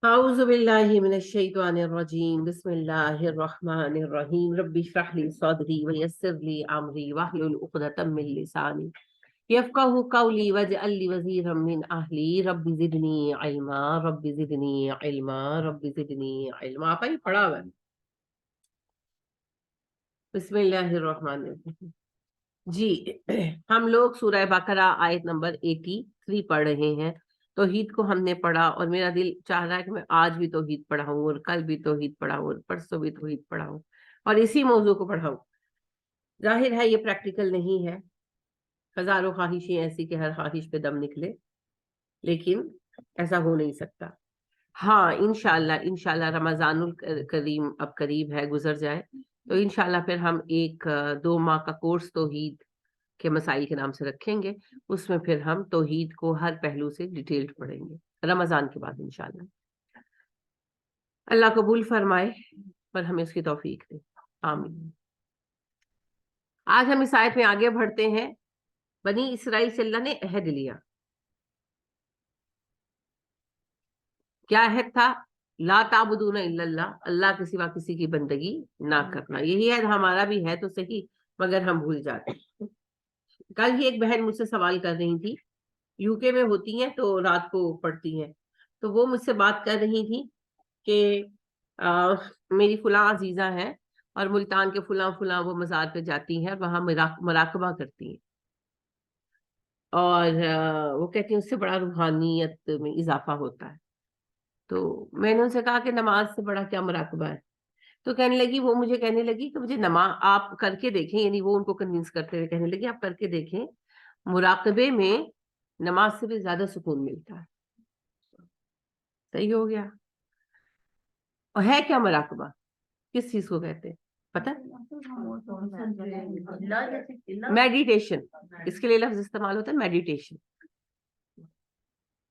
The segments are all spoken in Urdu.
أعوذ بالله من الشيطان الرجيم بسم الله الرحمن الرحيم رب اشرح لي صدري ويسر لي أمري واحلل عقدة من لساني يفقهوا قولي واجعل لي وزيرا من أهلي رب زدني علما رب زدني علما رب زدني علما. آپ یہ پڑھا ہوا ہے؟ بسم اللہ الرحمن الرحیم. جی ہم لوگ سورہ بقرہ آیت نمبر 83 پڑھ رہے ہیں. توحید کو ہم نے پڑھا اور میرا دل چاہ رہا ہے کہ میں آج بھی توحید پڑھاؤں اور کل بھی توحید پڑھاؤں اور پرسوں بھی توحید پڑھاؤں اور اسی موضوع کو پڑھاؤں. ظاہر ہے یہ پریکٹیکل نہیں ہے. ہزاروں خواہشیں ایسی کہ ہر خواہش پہ دم نکلے، لیکن ایسا ہو نہیں سکتا. ہاں انشاءاللہ رمضان الکریم اب قریب ہے، گزر جائے تو انشاءاللہ پھر ہم ایک 2 ماہ کا کورس توحید کے مسائل کے نام سے رکھیں گے. اس میں پھر ہم توحید کو ہر پہلو سے ڈیٹیلڈ پڑھیں گے رمضان کے بعد انشاءاللہ. اللہ قبول فرمائے پر ہمیں اس کی توفیق دے، آمین. آج ہم اس آیت میں آگے بڑھتے ہیں. بنی اسرائیل سے اللہ نے عہد لیا. کیا عہد تھا؟ لا تعبدون الا اللہ، اللہ کے سوا کسی کی بندگی نہ کرنا. یہی عہد ہمارا بھی ہے تو صحیح، مگر ہم بھول جاتے ہیں. کل ہی ایک بہن مجھ سے سوال کر رہی تھی، یو کے میں ہوتی ہیں تو رات کو پڑھتی ہیں، تو وہ مجھ سے بات کر رہی تھی کہ میری فلاں عزیزہ ہے اور ملتان کے فلاں فلاں وہ مزار پہ جاتی ہیں، وہاں مراقبہ کرتی ہیں اور وہ کہتی ہیں اس سے بڑا روحانیت میں اضافہ ہوتا ہے. تو میں نے ان سے کہا کہ نماز سے بڑا کیا مراقبہ ہے؟ تو کہنے لگی، وہ مجھے کہنے لگی کہ مجھے نماز آپ کر کے دیکھیں، یعنی وہ ان کو کنوینس کرتے ہوئے کہنے لگی آپ کر کے دیکھیں، مراقبے میں نماز سے بھی زیادہ سکون ملتا ہے. صحیح ہو گیا. اور ہے کیا مراقبہ؟ کس چیز کو کہتے ہیں پتہ؟ میڈیٹیشن. اس کے لیے لفظ استعمال ہوتا ہے میڈیٹیشن.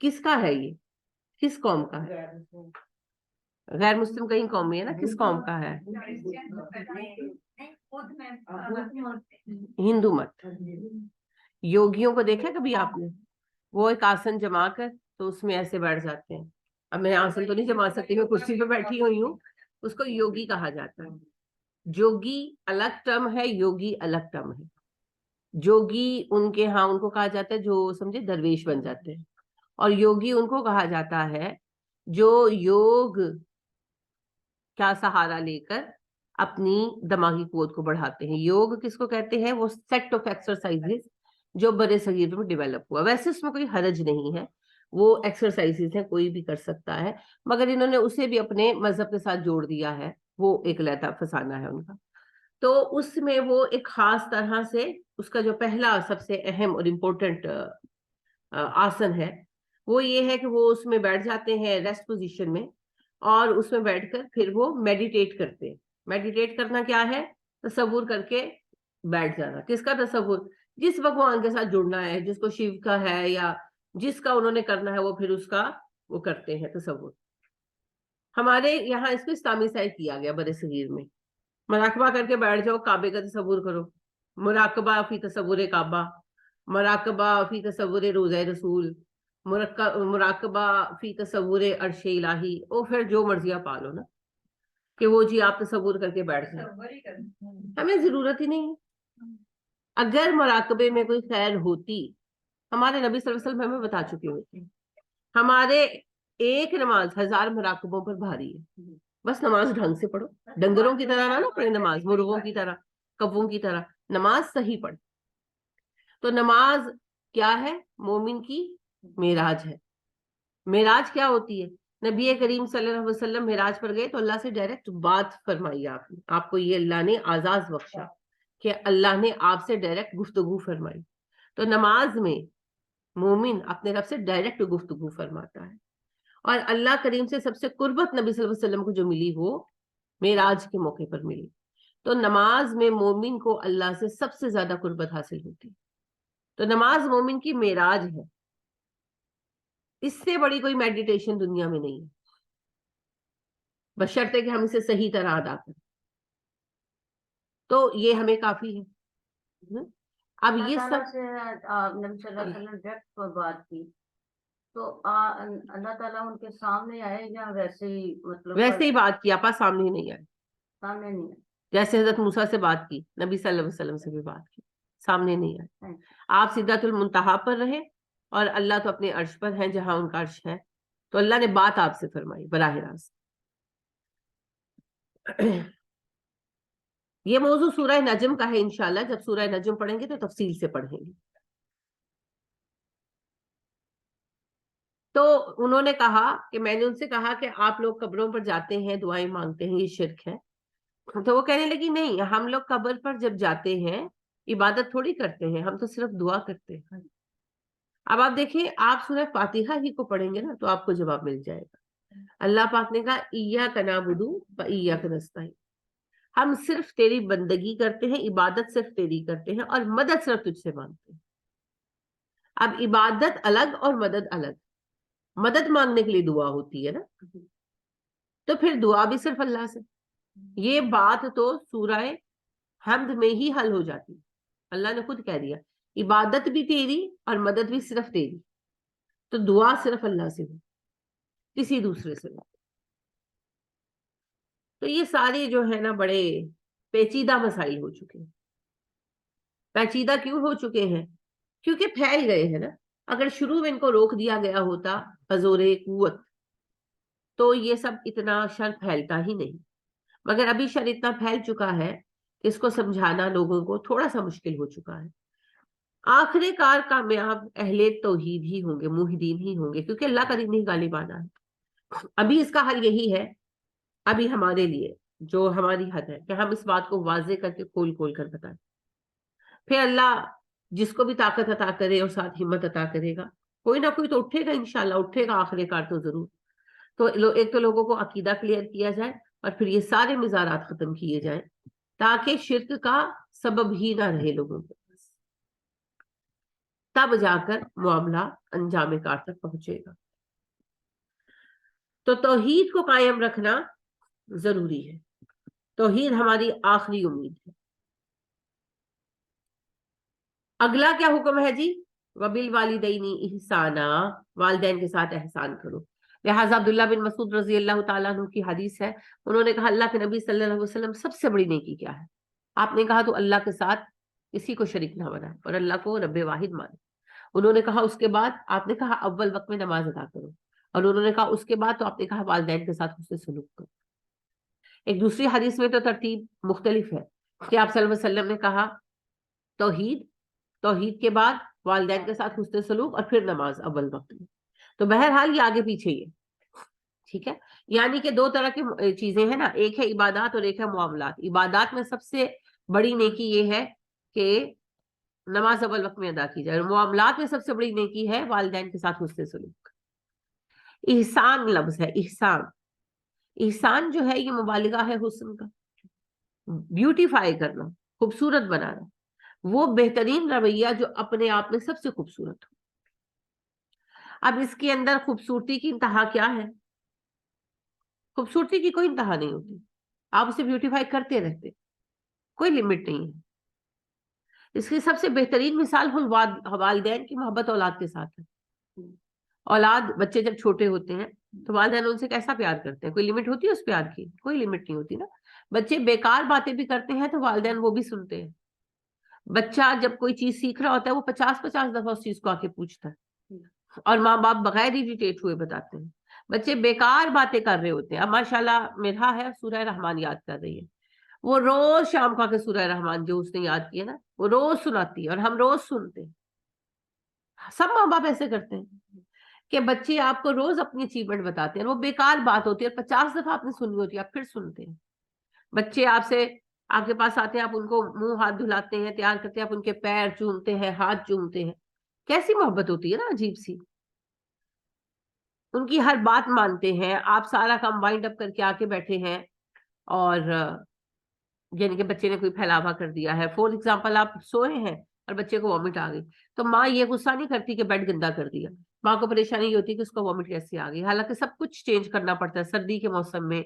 کس کا ہے یہ؟ کس قوم کا ہے؟ غیر مسلم کئی قوم میں ہے نا. کس قوم کا ہے؟ ہندو مت. یوگیوں کو دیکھا کبھی آپ نے؟ وہ ایک آسن جما کر تو اس میں ایسے بیٹھ جاتے ہیں. اب میں آسن تو نہیں جما سکتی، میں کرسی پہ بیٹھی ہوئی ہوں. اس کو یوگی کہا جاتا ہے. جوگی الگ ٹرم ہے، یوگی الگ ٹرم ہے. جوگی ان کے ہاں ان کو کہا جاتا ہے جو سمجھے درویش بن جاتے ہیں، اور یوگی ان کو کہا جاتا ہے جو یوگ کا سہارا لے کر اپنی دماغی قوت کو بڑھاتے ہیں. یوگ کس کو کہتے ہیں؟ وہ سیٹ آف ایکسرسائزز جو برے صغیر میں ڈیولپ ہوا. ویسے اس میں کوئی حرج نہیں ہے، وہ ایکسرسائزز ہیں، کوئی بھی کر سکتا ہے، مگر انہوں نے اسے بھی اپنے مذہب کے ساتھ جوڑ دیا ہے. وہ ایک لہتا فسانہ ہے ان کا. تو اس میں وہ ایک خاص طرح سے اس کا جو پہلا سب سے اہم اور امپورٹنٹ آسن ہے وہ یہ ہے کہ وہ اس میں بیٹھ جاتے ہیں ریسٹ پوزیشن میں، اور اس میں بیٹھ کر پھر وہ میڈیٹیٹ کرتے ہیں. میڈیٹیٹ کرنا کیا ہے؟ تصور کر کے بیٹھ جانا. کس کا تصور؟ جس بھگوان کے ساتھ جڑنا ہے، جس کو شیو کا ہے یا جس کا انہوں نے کرنا ہے، وہ پھر اس کا وہ کرتے ہیں تصور. ہمارے یہاں اس کو اسلامی سائڈ کیا گیا برے صغیر میں. مراقبہ کر کے بیٹھ جاؤ، کعبے کا تصور کرو. مراقبہ فی تصور کعبہ، مراقبہ فی تصور روضہ رسول، مراقبہ فی تصور عرش الہی. او پھر جو مرضی آپ پالو نا کہ وہ جی آپ تصور کر کے بیٹھ جائیں. ہمیں ضرورت ہی نہیں. اگر مراقبے میں کوئی خیر ہوتی، ہمارے نبی صلی اللہ علیہ وسلم ہمیں بتا چکے ہوتے. ہمارے ایک نماز 1000 مراقبوں پر بھاری ہے. بس نماز ڈھنگ سے پڑھو، ڈنگروں کی طرح نہ پڑھے نماز، مرغوں کی طرح، کبوں کی طرح. نماز صحیح پڑھ. تو نماز کیا ہے؟ مومن کی معراج ہے. معراج کیا ہوتی ہے؟ نبی کریم صلی اللہ علیہ وسلم معراج پر گئے تو اللہ سے ڈائریکٹ بات فرمائی. آپ نے، آپ کو یہ اللہ نے اعزاز بخشا کہ اللہ نے آپ سے ڈائریکٹ گفتگو فرمائی. تو نماز میں مومن اپنے رب سے ڈائریکٹ گفتگو فرماتا ہے. اور اللہ کریم سے سب سے قربت نبی صلی اللہ علیہ وسلم کو جو ملی وہ معراج کے موقع پر ملی. تو نماز میں مومن کو اللہ سے سب سے زیادہ قربت حاصل ہوتی. تو نماز مومن کی معراج ہے. اس سے بڑی کوئی میڈیٹیشن دنیا میں نہیں ہے، بشرطے کہ ہم اسے صحیح طرح ادا کریں. تو یہ ہمیں کافی ہے. اب یہ سب نبی صلی اللہ علیہ وسلم ڈائریکٹ بات کی. تو اللہ تعالیٰ ان کے سامنے آئے یا ویسے ہی مطلب ویسے ہی بات کی، آپا سامنے ہی نہیں آئے، سامنے نہیں آئے؟ جیسے حضرت موسیٰ سے بات کی، نبی صلی اللہ علیہ وسلم سے بھی بات کی، سامنے نہیں آئے. آپ سدرۃ المنتہا پر رہے اور اللہ تو اپنے عرش پر ہیں جہاں ان کا عرش ہے، تو اللہ نے بات آپ سے فرمائی براہ راست. یہ موضوع سورہ نجم کا ہے، انشاءاللہ جب سورہ نجم پڑھیں گے تو تفصیل سے پڑھیں گے. تو انہوں نے کہا کہ میں نے ان سے کہا کہ آپ لوگ قبروں پر جاتے ہیں، دعائیں مانگتے ہیں، یہ شرک ہے. تو وہ کہنے لگی نہیں، ہم لوگ قبر پر جب جاتے ہیں عبادت تھوڑی کرتے ہیں، ہم تو صرف دعا کرتے ہیں. اب آپ دیکھیں، آپ سورہ فاتحہ ہی کو پڑھیں گے نا تو آپ کو جواب مل جائے گا. اللہ پاک نے کہا ایاک نعبد و ایاک نستعین، ہم صرف تیری بندگی کرتے ہیں، عبادت صرف تیری کرتے ہیں اور مدد صرف تجھ سے مانگتے ہیں. اب عبادت الگ اور مدد الگ. مدد مانگنے کے لیے دعا ہوتی ہے نا، تو پھر دعا بھی صرف اللہ سے. یہ بات تو سورہ حمد میں ہی حل ہو جاتی. اللہ نے خود کہہ دیا عبادت بھی تیری اور مدد بھی صرف تیری، تو دعا صرف اللہ سے ہو، کسی دوسرے سے ہو. تو یہ سارے جو ہے نا بڑے پیچیدہ مسائل ہو چکے ہیں. پیچیدہ کیوں ہو چکے ہیں؟ کیونکہ پھیل گئے ہیں نا. اگر شروع میں ان کو روک دیا گیا ہوتا بزور قوت تو یہ سب اتنا شر پھیلتا ہی نہیں. مگر ابھی شر اتنا پھیل چکا ہے کہ اس کو سمجھانا لوگوں کو تھوڑا سا مشکل ہو چکا ہے. آخر کار کامیاب اہل توحید ہی ہوں گے، موحدین ہی ہوں گے، کیونکہ اللہ کا دین ہی غالب آنا ہے. ابھی اس کا حل یہی ہے، ابھی ہمارے لیے جو ہماری حد ہے کہ ہم اس بات کو واضح کر کے کھول کھول کر بتائیں. پھر اللہ جس کو بھی طاقت عطا کرے اور ساتھ ہمت عطا کرے گا، کوئی نہ کوئی تو اٹھے گا، انشاءاللہ اٹھے گا آخر کار تو ضرور. تو ایک تو لوگوں کو عقیدہ کلیئر کیا جائے اور پھر یہ سارے مزارات ختم کیے جائیں تاکہ شرک کا سبب ہی نہ رہے لوگوں کے پاس. تب جا کر معاملہ انجام کار تک پہنچے گا. تو توحید کو قائم رکھنا ضروری ہے. توحید ہماری آخری امید ہے. اگلا کیا حکم ہے جی؟ وَبِالْوَالِدَيْنِ إِحْسَانًا، والدین کے ساتھ احسان کرو. لہٰذا عبداللہ بن مسعود رضی اللہ تعالیٰ عنہ کی حدیث ہے، انہوں نے کہا اللہ کے نبی صلی اللہ علیہ وسلم سب سے بڑی نیکی کیا ہے؟ آپ نے کہا تو اللہ کے ساتھ کسی کو شریک نہ بنائے اور اللہ کو رب واحد مانے. انہوں نے کہا اس کے بعد آپ نے کہا اول وقت میں نماز ادا کرو، اور انہوں نے کہا اس کے بعد تو آپ نے کہا والدین کے ساتھ حسن سلوک کرو. ایک دوسری حدیث میں تو ترتیب مختلف ہے کہ آپ صلی اللہ علیہ وسلم نے کہا توحید کے بعد والدین کے ساتھ حسن سلوک اور پھر نماز اول وقت میں. تو بہرحال یہ آگے پیچھے ہی ہے، ٹھیک ہے. یعنی کہ دو طرح کی چیزیں ہیں نا، ایک ہے عبادات اور ایک ہے معاملات. عبادات میں سب سے بڑی نیکی یہ ہے کہ نماز اول وقت میں ادا کی جائے، اور معاملات میں سب سے بڑی نیکی ہے والدین کے ساتھ حسن سلوک. احسان لفظ ہے، احسان. احسان جو ہے یہ مبالغہ ہے حسن کا، بیوٹیفائی کرنا، خوبصورت بنانا. وہ بہترین رویہ جو اپنے آپ میں سب سے خوبصورت ہو. اب اس کے اندر خوبصورتی کی انتہا کیا ہے؟ خوبصورتی کی کوئی انتہا نہیں ہوتی، آپ اسے بیوٹیفائی کرتے رہتے، کوئی لمٹ نہیں ہے. اس کی سب سے بہترین مثال والدین کی محبت اولاد کے ساتھ ہے. اولاد بچے جب چھوٹے ہوتے ہیں تو والدین ان سے کیسا پیار کرتے ہیں؟ کوئی لمٹ ہوتی ہے اس پیار کی؟ کوئی لمٹ نہیں ہوتی نا. بچے بیکار باتیں بھی کرتے ہیں تو والدین وہ بھی سنتے ہیں. بچہ جب کوئی چیز سیکھ رہا ہوتا ہے وہ 50 دفعہ اس چیز کو آ کے پوچھتا ہے، اور ماں باپ بغیر اریٹیٹ ہوئے بتاتے ہیں. بچے بیکار باتیں کر رہے ہوتے ہیں. اب ماشاءاللہ میرا ہے سورہ رحمان یاد کر رہی ہے، وہ روز شام کو آ کے سورہ رحمان جو اس نے یاد کیا نا وہ روز سناتی ہے اور ہم روز سنتے ہیں. سب ماں باپ ایسے کرتے ہیں کہ بچے آپ کو روز اپنی اچیومنٹ بتاتے ہیں، وہ بیکار بات ہوتی ہے اور 50 دفعہ آپ نے سنی ہوتی ہے، آپ پھر سنتے ہیں. بچے آپ سے آپ کے پاس آتے ہیں، آپ ان کو منہ ہاتھ دھلاتے ہیں، تیار کرتے ہیں، آپ ان کے پیر چومتے ہیں، ہاتھ چومتے ہیں. کیسی محبت ہوتی ہے نا، عجیب سی. ان کی ہر بات مانتے ہیں. آپ سارا کام وائنڈ اپ کر کے آ کے بیٹھے ہیں اور یعنی کہ بچے نے کوئی پھیلاوا کر دیا ہے. فور ایگزامپل آپ سوئے ہیں اور بچے کو وامٹ آ گئی تو ماں یہ غصہ نہیں کرتی کہ بیڈ گندا کر دیا. ماں کو پریشانی یہ ہوتی ہے کہ اس کو وامٹ کیسے آ گئی. حالانکہ سب کچھ چینج کرنا پڑتا ہے. سردی کے موسم میں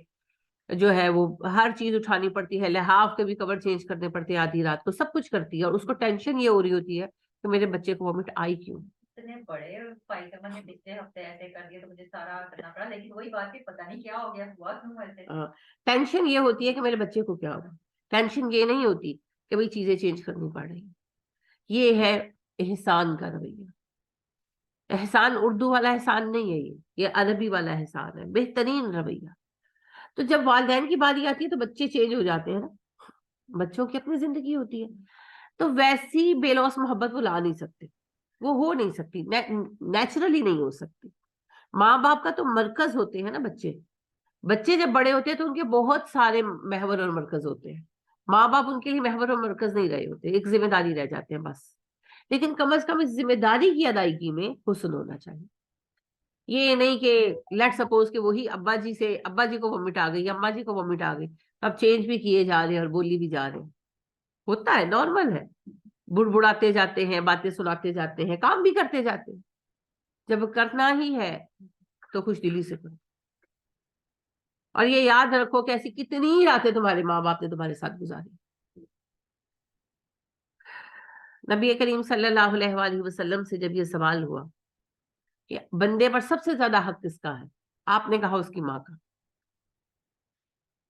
جو ہے وہ ہر چیز اٹھانی پڑتی ہے، لحاف کے بھی کور چینج کرنے پڑتے ہیں آدھی رات کو، سب کچھ کرتی ہے اور اس کو ٹینشن یہ ہو رہی ہوتی ہے کہ میرے بچے کو وامٹ آئی کیوں. اتنے بڑے بھائی صاحب نے پچھلے ہفتے ایسے کر دیا تو مجھے سارا کرنا پڑا، لیکن وہی بات ہے پتہ نہیں کیا ہو گیا، ہوا کیوں ایسے؟ ٹینشن یہ ہوتی ہے کہ میرے بچے کو کیا ہوگا، ٹینشن یہ نہیں ہوتی کہ بھئی چیزیں چینج کرنی پڑ رہی ہیں. یہ ہے احسان کا رویہ. احسان اردو والا احسان نہیں ہے، یہ عربی والا احسان ہے، بہترین رویہ. تو جب والدین کی باری آتی ہے تو بچے چینج ہو جاتے ہیں نا، بچوں کی اپنی زندگی ہوتی ہے. تو ویسی بے لوث محبت وہ لا نہیں سکتے، وہ ہو نہیں سکتی، نیچرلی نہیں ہو سکتی. ماں باپ کا تو مرکز ہوتے ہیں نا بچے. بچے جب بڑے ہوتے ہیں تو ان کے بہت سارے محور اور مرکز ہوتے ہیں. ماں باپ ان کے لیے محور اور مرکز نہیں رہے ہوتے، ایک ذمہ داری رہ جاتے ہیں بس. لیکن کم از کم اس ذمہ داری کی ادائیگی میں حسن ہونا چاہیے. یہ نہیں کہ لیٹ سپوز کہ وہی ابا جی کو ومٹ آ گئی، اما جی کو ومٹ آ گئی، اب چینج بھی کیے جا رہے ہیں اور بولی بھی جا رہے ہیں. ہوتا ہے، نارمل ہے. بڑبڑاتے جاتے ہیں، باتیں سناتے جاتے ہیں، کام بھی کرتے جاتے ہیں. جب کرنا ہی ہے تو خوش دلی سے کرو. اور یہ یاد رکھو کہ ایسی کتنی راتیں تمہارے ماں باپ نے تمہارے ساتھ گزاری. نبی کریم صلی اللہ علیہ وآلہ وسلم سے جب یہ سوال ہوا کہ بندے پر سب سے زیادہ حق کس کا ہے، آپ نے کہا اس کی ماں کا،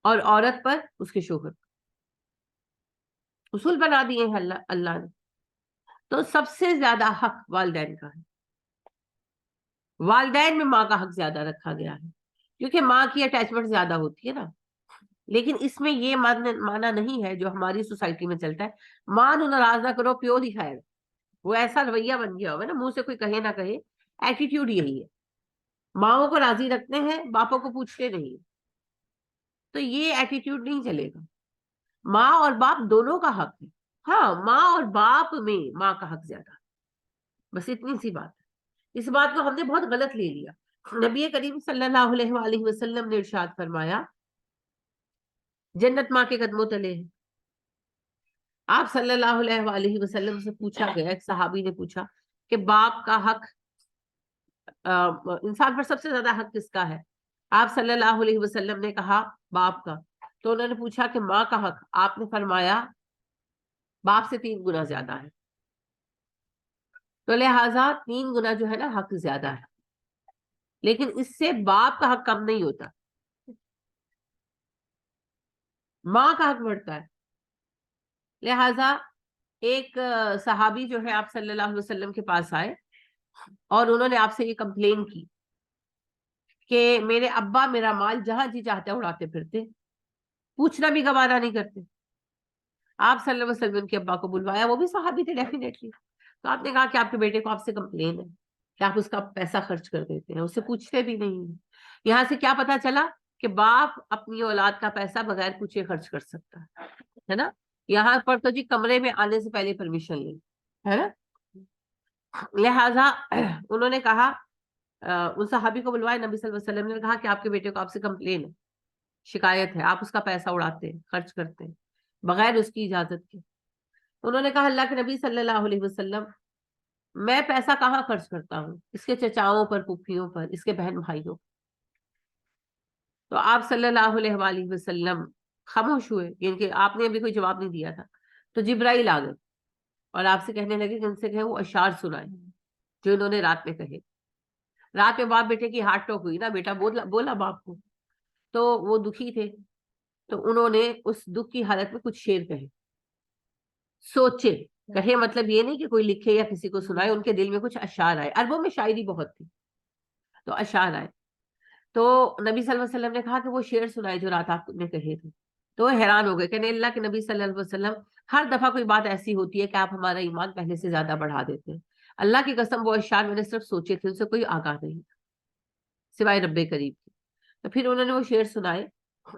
اور عورت پر اس کے شوہر کا. اصول بنا دیے ہیں اللہ نے. تو سب سے زیادہ حق والدین کا ہے. والدین میں ماں کا حق زیادہ رکھا گیا ہے کیونکہ ماں کی اٹیچمنٹ زیادہ ہوتی ہے نا. لیکن اس میں یہ مانا نہیں ہے جو ہماری سوسائٹی میں چلتا ہے، ماں نو ناراض نہ کرو پیو دی خیر. وہ ایسا رویہ بن گیا ہوگا نا، منہ سے کوئی کہے نہ کہے، ایٹیٹیوڈ یہی ہے. ماؤں کو راضی رکھتے ہیں، باپوں کو پوچھتے نہیں. تو یہ ایٹیٹیوڈ نہیں چلے گا. ماں اور باپ دونوں کا حق ہے. ہاں، ماں اور باپ میں ماں کا حق زیادہ ہے، بس اتنی سی بات ہے. اس بات کو ہم نے بہت غلط لے لیا. نبی کریم صلی اللہ علیہ وآلہ وسلم نے ارشاد فرمایا جنت ماں کے قدموں تلے ہے. آپ صلی اللہ علیہ وآلہ وسلم سے پوچھا گیا، ایک صحابی نے پوچھا کہ باپ کا حق، انسان پر سب سے زیادہ حق کس کا ہے؟ آپ صلی اللہ علیہ وسلم نے کہا باپ کا. تو انہوں نے پوچھا کہ ماں کا حق؟ آپ نے فرمایا باپ سے 3 گنا زیادہ ہے. تو لہٰذا 3 گنا جو ہے نا حق زیادہ ہے، لیکن اس سے باپ کا حق کم نہیں ہوتا، ماں کا حق بڑھتا ہے. لہٰذا ایک صحابی جو ہے آپ صلی اللہ علیہ وسلم کے پاس آئے اور انہوں نے آپ سے یہ کمپلین کی کہ میرے ابا میرا مال جہاں جی چاہتے اڑاتے پھرتے، پوچھنا بھی گوارا نہیں کرتے. آپ صلی اللہ علیہ وسلم کے ابا کو بلوایا، وہ بھی صحابی تھے ڈیفینیٹلی. تو آپ نے کہا کہ آپ کے بیٹے کو آپ سے کمپلین ہے کہ آپ اس کا پیسہ خرچ کر دیتے ہیں، اسے پوچھتے بھی نہیں ہیں. یہاں سے کیا پتا چلا کہ باپ اپنی اولاد کا پیسہ بغیر پوچھے خرچ کر سکتا ہے نا. یہاں پر تو جی کمرے میں آنے سے پہلے پرمیشن لیں، ہے نا. لہذا انہوں نے کہا، ان صحابی کو بلوائے، نبی صلی اللہ علیہ وسلم نے کہا کہ آپ کے بیٹے کو آپ سے کمپلین ہے، شکایت ہے، آپ اس کا پیسہ اڑاتے ہیں، خرچ کرتے ہیں بغیر اس کی اجازت کے. انہوں نے کہا اللہ کے نبی صلی اللہ علیہ وسلم میں پیسہ کہاں خرچ کرتا ہوں، اس کے چچاؤں پر، پھوپھیوں پر، اس کے بہن بھائیوں. تو آپ صلی اللہ علیہ وآلہ وسلم خاموش ہوئے، یعنی کہ آپ نے ابھی کوئی جواب نہیں دیا تھا. تو جبرائیل آ گئے اور آپ سے کہنے لگے کہ ان سے کہیں وہ اشعار سنائے جو انہوں نے رات میں کہے. رات میں باپ بیٹے کی ہارٹ ٹاک ہوئی نا، بیٹا بولا باپ کو، تو وہ دکھی تھے. تو انہوں نے اس دکھ کی حالت میں کچھ شعر کہے، سوچے کہے، مطلب یہ نہیں کہ کوئی لکھے یا کسی کو سنائے، ان کے دل میں کچھ اشعار آئے. عربوں میں شاعری بہت تھی تو اشعار آئے. تو نبی صلی اللہ علیہ وسلم نے کہا کہ وہ شعر سنائے جو رات آپ نے کہے تھے. تو وہ حیران ہو گئے، کہنے اللہ کے نبی صلی اللہ علیہ وسلم ہر دفعہ کوئی بات ایسی ہوتی ہے کہ آپ ہمارا ایمان پہلے سے زیادہ بڑھا دیتے ہیں. اللہ کی قسم وہ اشعار میں نے صرف سوچے تھے، ان سے کوئی آگاہ نہیں سوائے رب کریم کی. تو پھر انہوں نے وہ شعر سنائے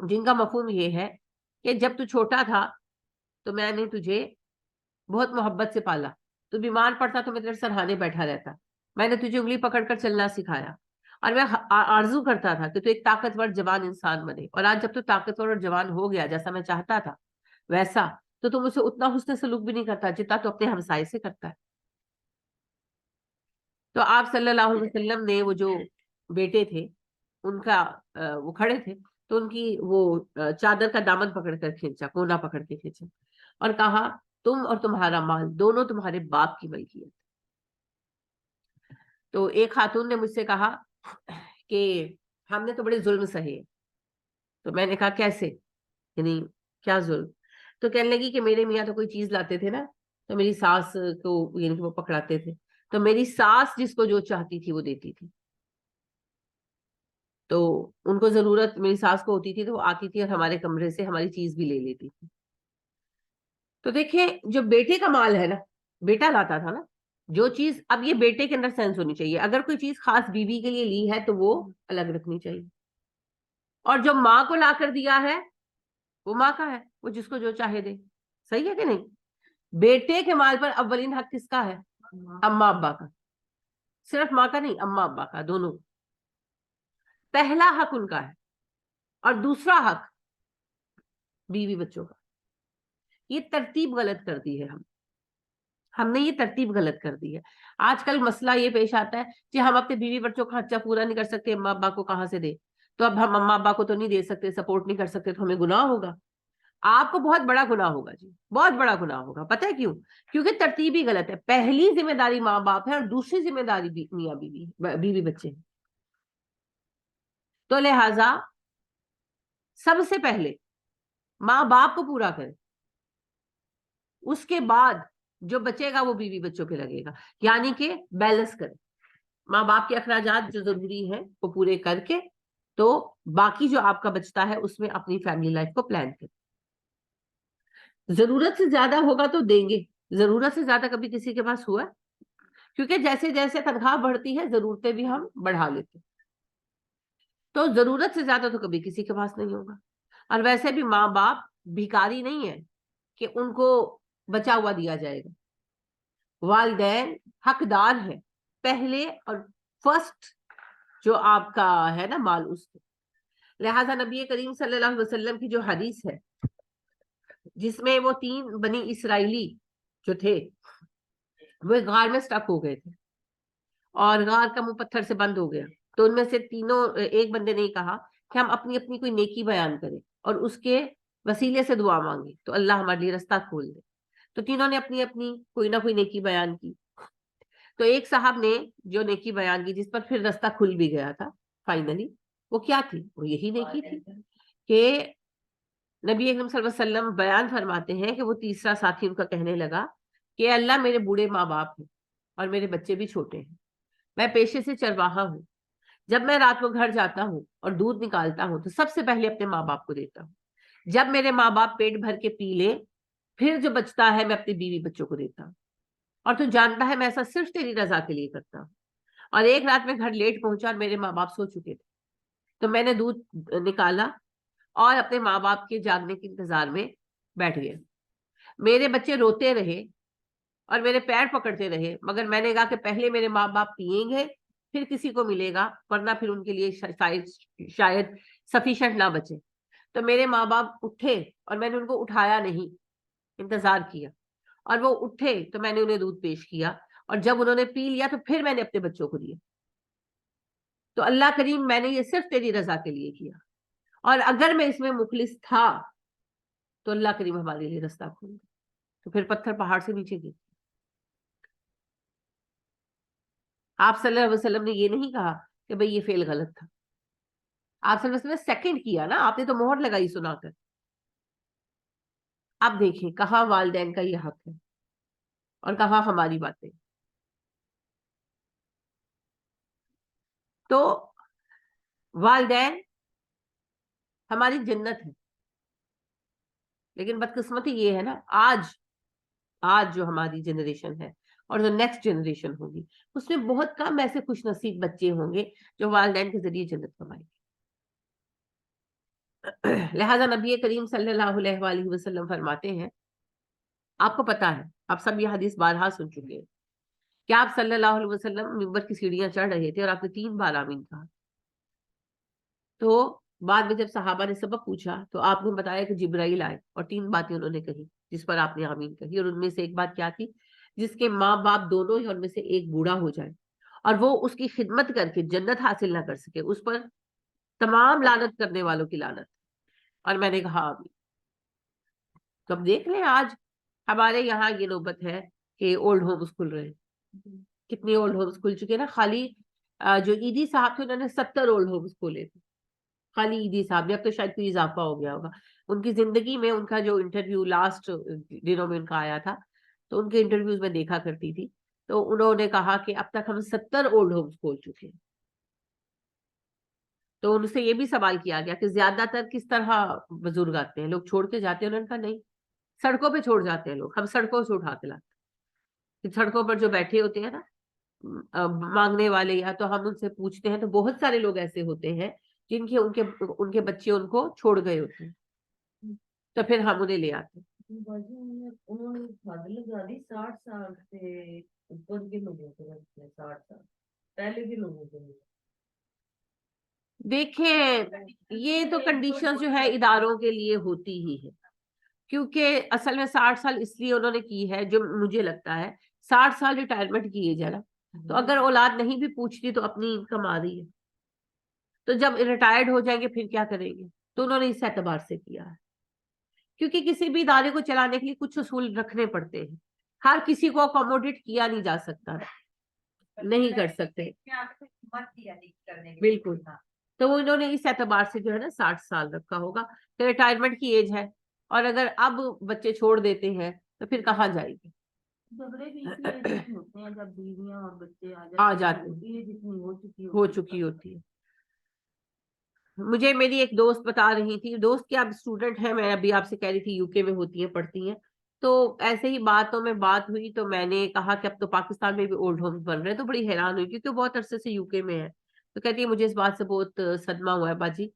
جن کا مفہوم یہ ہے کہ جب تو چھوٹا تھا تو میں نے تجھے بہت محبت سے پالا، تو بیمار پڑتا تو میں تیرے سرہانے بیٹھا رہتا، میں نے تجھے انگلی پکڑ کر چلنا سکھایا، اور میں آرزو کرتا تھا کہ تو ایک طاقتور جوان انسان بنے. اور آج جب تو طاقتور اور جوان ہو گیا جیسا میں چاہتا تھا ویسا، تو تم اسے اتنا حسن سلوک بھی نہیں کرتا جتنا تو اپنے ہمسائے سے کرتا ہے. تو آپ صلی اللہ علیہ وسلم نے وہ جو بیٹے تھے ان کا وہ کھڑے تھے تو ان کی وہ چادر کا دامن پکڑ کر کھینچا، کونا پکڑ کے کھینچا اور کہا تم اور تمہارا مال دونوں تمہارے باپ کی ملکیت. تو ایک خاتون نے مجھ سے کہا کہ ہم نے تو بڑے ظلم سہے. تو میں نے کہا کیسے, یعنی کیا ظلم؟ تو کہنے لگی کہ میرے میاں تو کوئی چیز لاتے تھے نا, تو میری ساس کو یعنی کہ وہ پکڑاتے تھے, تو میری ساس جس کو جو چاہتی تھی وہ دیتی تھی. تو ان کو ضرورت میری ساس کو ہوتی تھی تو وہ آتی تھی اور ہمارے کمرے سے ہماری چیز بھی لے لیتی تھی. تو دیکھیں جو بیٹے کا مال ہے نا, بیٹا لاتا تھا نا جو چیز, اب یہ بیٹے کے اندر سینس ہونی چاہیے, اگر کوئی چیز خاص بیوی کے لیے لی ہے تو وہ الگ رکھنی چاہیے, اور جو ماں کو لا کر دیا ہے وہ ماں کا ہے, وہ جس کو جو چاہے دے. صحیح ہے کہ نہیں؟ بیٹے کے مال پر اولین حق کس کا ہے؟ اماں ابا کا. صرف ماں کا نہیں, اماں ابا کا, دونوں. پہلا حق ان کا ہے, اور دوسرا حق بیوی بچوں کا. یہ ترتیب غلط کر دی ہے ہم نے یہ ترتیب غلط کر دی ہے. آج کل مسئلہ یہ پیش آتا ہے کہ ہم اپنے بیوی بچوں کا خرچہ پورا نہیں کر سکتے, اماں ابا کو کہاں سے دے, تو اب ہم اماں ابا کو تو نہیں دے سکتے, سپورٹ نہیں کر سکتے, تو ہمیں گناہ ہوگا. آپ کو بہت بڑا گناہ ہوگا جی, بہت بڑا گناہ ہوگا. پتہ ہے کیوں؟ کیونکہ ترتیب ہی غلط ہے. پہلی ذمہ داری ماں باپ ہے اور دوسری ذمہ داری میاں بیوی بچے ہیں. تو لہذا سب سے پہلے ماں باپ کو پورا کرے, اس کے بعد جو بچے گا وہ بیوی بچوں پہ لگے گا. یعنی کہ بیلنس کرے, ماں باپ کے اخراجات جو ضروری ہیں وہ پورے کر کے, تو باقی جو آپ کا بچتا ہے اس میں اپنی فیملی لائف کو پلان کرے. ضرورت سے زیادہ ہوگا تو دیں گے, ضرورت سے زیادہ کبھی کسی کے پاس ہوا؟ کیونکہ جیسے جیسے تنخواہ بڑھتی ہے ضرورتیں بھی ہم بڑھا لیتے, تو ضرورت سے زیادہ تو کبھی کسی کے پاس نہیں ہوگا. اور ویسے بھی ماں باپ بھکاری نہیں ہے کہ ان کو بچا ہوا دیا جائے گا. والدین حقدار ہیں پہلے اور فرسٹ جو آپ کا ہے نا مال, اس کے. لہذا نبی کریم صلی اللہ علیہ وسلم کی جو حدیث ہے جس میں وہ 3 بنی اسرائیلی جو تھے وہ غار میں سٹک ہو گئے تھے اور غار کا منہ پتھر سے بند ہو گیا, تو ان میں سے تینوں, ایک بندے نے کہا کہ ہم اپنی اپنی کوئی نیکی بیان کریں اور اس کے وسیلے سے دعا مانگے تو اللہ ہمارے لیے رستہ کھول دے. تو تینوں نے اپنی اپنی کوئی نہ کوئی نیکی بیان کی. تو ایک صاحب نے جو نیکی بیان کی جس پر پھر رستہ کھل بھی گیا تھا فائنلی, وہ کیا تھی؟ وہ یہی نیکی تھی کہ نبی اکرم صلی اللہ علیہ وسلم بیان فرماتے ہیں کہ وہ تیسرا ساتھی ان کا کہنے لگا کہ اللہ میرے بوڑھے ماں باپ ہیں اور میرے بچے بھی چھوٹے ہیں, میں پیشے سے چرواہا ہوں, جب میں رات کو گھر جاتا ہوں اور دودھ نکالتا ہوں تو سب سے پہلے اپنے ماں باپ کو دیتا ہوں, جب میرے ماں باپ پیٹ بھر کے پی لیں پھر جو بچتا ہے میں اپنی بیوی بچوں کو دیتا ہوں, اور تو جانتا ہے میں ایسا صرف تیری رضا کے لیے کرتا ہوں. اور ایک رات میں گھر لیٹ پہنچا اور میرے ماں باپ سو چکے تھے, تو میں نے دودھ نکالا اور اپنے ماں باپ کے جاگنے کے انتظار میں بیٹھ گیا. میرے بچے روتے رہے اور میرے پیر پکڑتے رہے, مگر میں نے کہا کہ پہلے میرے ماں باپ پیئیں گے پھر کسی کو ملے گا, ورنہ پھر ان کے لیے شاید سفیشینٹ نہ بچے. تو میرے ماں باپ اٹھے اور میں نے ان کو اٹھایا نہیں, انتظار کیا, اور وہ اٹھے تو میں نے انہیں دودھ پیش کیا, اور جب انہوں نے پی لیا تو پھر میں نے اپنے بچوں کو دیا. تو اللہ کریم میں نے یہ صرف تیری رضا کے لیے کیا, اور اگر میں اس میں مخلص تھا تو اللہ کریم ہمارے لیے رستہ کھول دے. تو پھر پتھر پہاڑ سے نیچے گر. آپ صلی اللہ علیہ وسلم نے یہ نہیں کہا کہ بھئی یہ فعل غلط تھا, آپ صلی اللہ علیہ وسلم نے سیکنڈ کیا نا, آپ نے تو مہر لگائی سنا کر. اب دیکھیں کہاں والدین کا یہ حق ہے اور کہاں ہماری باتیں. تو والدین ہماری جنت ہے, لیکن بدقسمتی یہ ہے نا آج جو ہماری جنریشن ہے اور جو نیکسٹ جنریشن ہوگی اس میں بہت کم ایسے خوش نصیب بچے ہوں گے جو والدین کے ذریعے جنت کمائیں گے. لہذا نبی کریم صلی اللہ علیہ وآلہ وسلم فرماتے ہیں, آپ کو پتا ہے, آپ سب یہ حدیث بارہا سن چکے ہیں کہ آپ صلی اللہ علیہ وسلم منبر کی سیڑھیاں چڑھ رہے تھے اور آپ نے 3 بار آمین کہا. تو بعد میں جب صحابہ نے سبق پوچھا تو آپ نے بتایا کہ جبرائیل آئے اور 3 باتیں انہوں نے کہی جس پر آپ نے آمین کہی, اور ان میں سے ایک بات کیا تھی؟ جس کے ماں باپ دونوں ہی, ان میں سے ایک بوڑھا ہو جائے اور وہ اس کی خدمت کر کے جنت حاصل نہ کر سکے, اس پر تمام لعنت کرنے والوں کی لعنت. اور میں نے کہا آمین. تو اب دیکھ لیں آج ہمارے یہاں یہ نوبت ہے کہ اولڈ ہومز کھل رہے ہیں, کتنے اولڈ ہومز کھل چکے نا. خالی جو ایدی صاحب تھے انہوں نے 70 اولڈ ہومز کھولے تھے, خالی ایدی صاحب نے. اب تو شاید کوئی اضافہ ہو گیا ہوگا. ان کی زندگی میں ان کا جو انٹرویو لاسٹ دنوں میں ان کا آیا تھا, تو ان کے انٹرویوز میں دیکھا کرتی تھی, تو انہوں نے کہا کہ اب تک ہم 70 اولڈ ہومز کھول چکے ہیں. تو ان سے یہ بھی سوال کیا گیا کہ زیادہ تر کس طرح بزرگ آتے ہیں, لوگ چھوڑ کے جاتے ہیں؟ انہوں نے کہا نہیں, سڑکوں پہ چھوڑ جاتے ہیں لوگ, ہم سڑکوں سے اٹھا کے لاتے ہیں. سڑکوں پر جو بیٹھے ہوتے ہیں نا مانگنے والے, یا تو ہم ان سے پوچھتے ہیں تو بہت سارے لوگ ایسے ہوتے ہیں جن کے ان کے بچے ان کو چھوڑ گئے ہوتے ہیں, تو پھر ہم انہیں لے آتے ہیں. انہوں نے حد لگا دی 60 سال سے اوپر کے لوگوں کو رکھتے ہیں, 60 سال پہلے کے لوگوں کو. دیکھیں یہ تو کنڈیشن جو ہے اداروں کے لیے ہوتی ہی ہے, کیونکہ اصل میں 60 سال اس لیے انہوں نے کی ہے, جو مجھے لگتا ہے 60 سال ریٹائرمنٹ کی ہے نا, تو اگر اولاد نہیں بھی پوچھتی تو اپنی انکم آ رہی ہے, تو جب ریٹائرڈ ہو جائیں گے پھر کیا کریں گے؟ تو انہوں نے اس اعتبار سے کیا ہے, کیونکہ کسی بھی ادارے کو چلانے کے لیے کچھ اصول رکھنے پڑتے ہیں. ہر کسی کو اکوموڈیٹ کیا نہیں جا سکتا, نہیں کر سکتے بالکل. تو وہ انہوں نے اس اعتبار سے جو ہے نا 60 سال رکھا ہوگا کہ ریٹائرمنٹ کی ایج ہے, اور اگر اب بچے چھوڑ دیتے ہیں تو پھر کہاں جائے گی؟ جھگڑے بھی اس لیے ہوتے ہیں جب بیویاں اور بچے آ جاتے ہیں, ہیں, جتنی ہو چکی ہوتی ہے. مجھے میری ایک دوست بتا رہی تھی, دوست کیا اسٹوڈنٹ ہے, میں ابھی آپ سے کہہ رہی تھی یو کے میں ہوتی ہیں, پڑھتی ہیں, تو ایسے ہی باتوں میں بات ہوئی, تو میں نے کہا کہ اب تو پاکستان میں بھی اولڈ ہومز بن رہے ہیں, تو بڑی حیران ہوئی کیونکہ بہت عرصے سے یو کے میں ہے. تو کہتی ہے مجھے اس بات سے بہت صدمہ ہوا ہے باجی.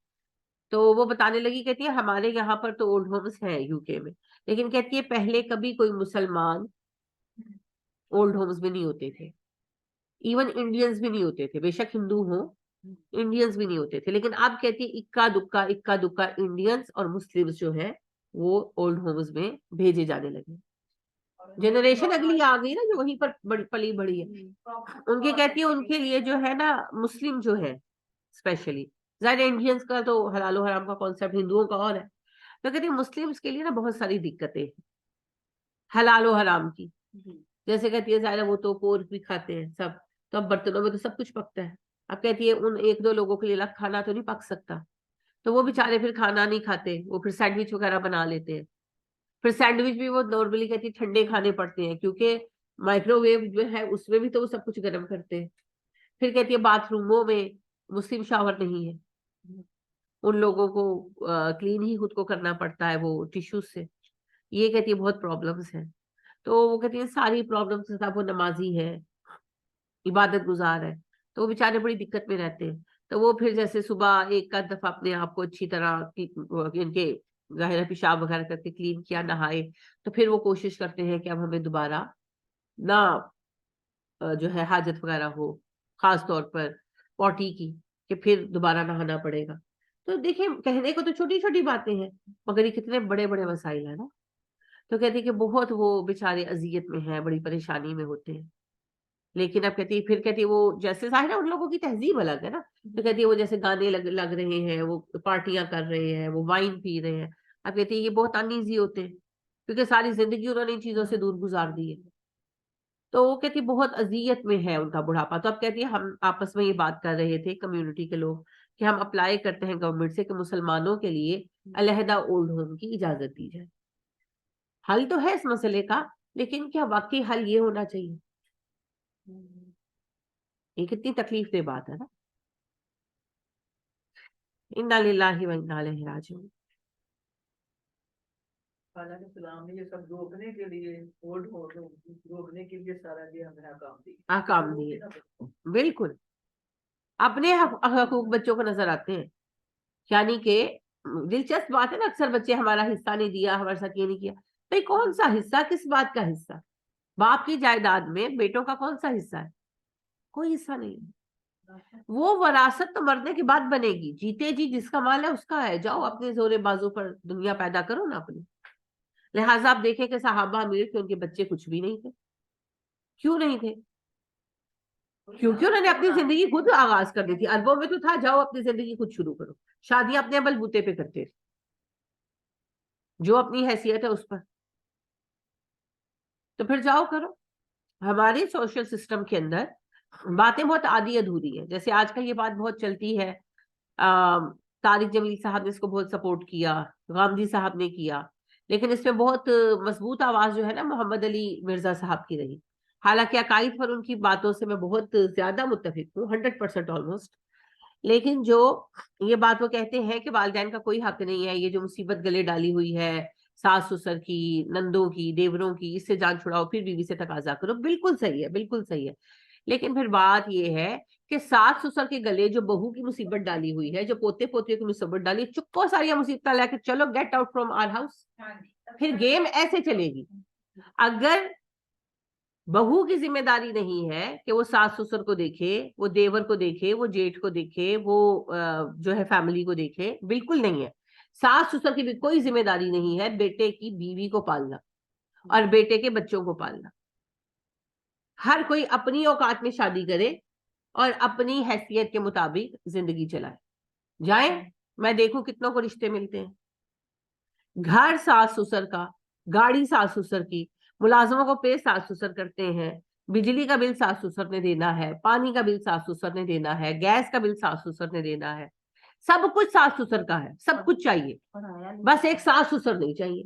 تو وہ بتانے لگی, کہتی ہے ہمارے یہاں پر تو اولڈ ہومز ہیں یو کے میں, لیکن کہتی ہے پہلے کبھی کوئی مسلمان اولڈ ہومز میں نہیں ہوتے تھے, ایون انڈینز بھی نہیں ہوتے تھے, بے شک ہندو ہوں, انڈینز بھی نہیں ہوتے تھے, لیکن اب کہتی ہے اکا دکا انڈینز اور مسلمز جو ہیں وہ اولڈ ہومز میں بھیجے جانے لگے. جنریشن اگلی آ گئی نا جو وہیں پر پلی بڑی ہے, ان کی کہتی ہے ان کے لیے جو ہے نا مسلم جو ہے اسپیشلی, ظاہر انڈینز کا تو حلال و حرام کا کانسیپٹ ہندوؤں کا اور ہے, تو کہتی ہے مسلمز کے لیے نا بہت ساری دقتیں ہیں حلال و حرام کی. جیسے کہتی ہے ظاہر وہ تو پورک بھی کھاتے ہیں سب, تو اب برتنوں میں تو سب کچھ پکتا ہے. اب کہتی ہے ان ایک دو لوگوں کے لیے الگ کھانا تو نہیں پک سکتا, تو وہ بےچارے پھر کھانا نہیں کھاتے, وہ پھر سینڈوچ وغیرہ بنا لیتے ہیں. پھر سینڈوچ بھی وہ نارملی کہتی ہے ٹھنڈے کھانے پڑتے ہیں, کیونکہ مائکرو ویو جو ہے اس میں بھی تو وہ سب کچھ گرم کرتے ہیں. پھر کہتی ہے باتھ روموں میں مسلم شاور نہیں ہے, ان لوگوں کو کلین ہی خود کو کرنا پڑتا ہے وہ ٹیشو سے. یہ کہتی ہے بہت پرابلمس ہیں. تو وہ کہتی ہیں ساری پرابلمس کے ساتھ وہ نمازی ہے, عبادت گزار ہے, تو وہ بےچارے بڑی دقت میں رہتے ہیں. تو وہ پھر جیسے صبح ایک کا دفعہ اپنے آپ کو اچھی طرح ان کے ظاہر پیشاب وغیرہ کر کے کلین کیا, نہائے, تو پھر وہ کوشش کرتے ہیں کہ اب ہمیں دوبارہ نہ جو ہے حاجت وغیرہ ہو, خاص طور پر پوٹی کی, کہ پھر دوبارہ نہانا پڑے گا. تو دیکھیں کہنے کو تو چھوٹی چھوٹی باتیں ہیں, مگر یہ کتنے بڑے بڑے مسائل ہیں نا. تو کہتی کہ بہت وہ بےچارے اذیت میں ہیں, بڑی پریشانی میں ہوتے ہیں. لیکن اب کہتی پھر کہتی وہ جیسے ظاہر ہے ان لوگوں کی تہذیب الگ ہے نا, تو کہتی ہے وہ جیسے گانے لگ رہے ہیں, وہ پارٹیاں کر رہے ہیں, وہ وائن پی رہے ہیں. اب کہتی ہے یہ بہت انایزی ہوتے ہیں, کیونکہ ساری زندگی انہوں نے ان چیزوں سے دور گزار دی ہے. تو وہ کہتی بہت اذیت میں ہے ان کا بڑھاپا. تو اب کہتی ہے ہم آپس میں یہ بات کر رہے تھے کمیونٹی کے لوگ کہ ہم اپلائی کرتے ہیں گورنمنٹ سے کہ مسلمانوں کے لیے علیحدہ اولڈ ہوم کی اجازت دی جائے. حل تو ہے اس مسئلے کا, لیکن کیا واقعی حل یہ ہونا چاہیے؟ یہ کتنی تکلیف دہ بات ہے نا. انا للہ و انا الیہ راجعون. حالانکہ اسلام نے یہ سب روکنے کے لیے روکنے کے لیے سارا یہ ہمیں احکام دیے, بالکل اپنے حقوق بچوں کو نظر آتے ہیں. یعنی کہ دلچسپ بات ہے نا, اکثر بچے ہمارا حصہ نہیں دیا, ہمارے ساتھ یہ نہیں کیا. بھائی کون سا حصہ, کس بات کا حصہ؟ باپ کی جائیداد میں بیٹوں کا کون سا حصہ ہے؟ کوئی حصہ نہیں. وہ وراثت تو مرنے کے بعد بنے گی, جیتے جی جس کا مال ہے اس کا ہے, جاؤ اپنے زور بازو پر دنیا پیدا کرو نا اپنی. لہٰذا آپ دیکھیں کہ صحابہ امیر تھے, ان کے بچے کچھ بھی نہیں تھے. کیوں نہیں تھے؟ کیونکہ انہوں نے اپنی زندگی خود آغاز کر دی تھی. اربوں میں تو تھا جاؤ اپنی زندگی خود شروع کرو, شادیاں اپنے بلبوتے پہ کرتے تھے, جو اپنی حیثیت ہے اس پر, تو پھر جاؤ کرو. ہمارے سوشل سسٹم کے اندر باتیں بہت آدھی ادھوری ہیں. جیسے آج کل یہ بات بہت چلتی ہے, طارق جمیل صاحب نے اس کو بہت سپورٹ کیا, غامدی صاحب نے کیا, لیکن اس میں بہت مضبوط آواز جو ہے نا محمد علی مرزا صاحب کی رہی. حالانکہ عقائد پر ان کی باتوں سے میں بہت زیادہ متفق ہوں, 100% آلموسٹ. لیکن جو یہ بات وہ کہتے ہیں کہ والدین کا کوئی حق نہیں ہے, یہ جو مصیبت گلے ڈالی ہوئی ہے ساس سسر کی, نندوں کی, دیوروں کی, اس سے جان چھڑاؤ پھر بیوی سے تقاضا کرو, بالکل صحیح ہے, بالکل صحیح ہے. لیکن پھر بات یہ ہے کہ ساس سسر کے گلے جو بہو کی مصیبت ڈالی ہوئی ہے, جو پوتے پوتیوں کی مصیبت ڈالی ہے, چپو ساری مصیبتیں لے کے چلو, get out from our house. پھر گیم ایسے چلے گی. اگر بہو کی ذمہ داری نہیں ہے کہ وہ ساس سسر کو دیکھے, وہ دیور کو دیکھے, وہ جیٹھ کو دیکھے, وہ جو ہے فیملی کو دیکھے, بالکل نہیں ہے. ساس سسر کی بھی کوئی ذمہ داری نہیں ہے بیٹے کی بیوی کو پالنا اور بیٹے کے بچوں کو پالنا. ہر کوئی اپنی اوقات میں شادی کرے اور اپنی حیثیت کے مطابق زندگی چلائے. جائیں, میں دیکھوں کتنوں کو رشتے ملتے ہیں. گھر ساس سسر کا, گاڑی ساس سسر کی, ملازموں کو پے ساس سسر کرتے ہیں, بجلی کا بل ساس سسر نے دینا ہے, پانی کا بل ساس سسر نے دینا ہے, گیس کا بل ساس سسر نے دینا ہے, سب کچھ ساس سسر کا ہے, سب کچھ چاہیے, بس ایک ساس سسر نہیں چاہیے.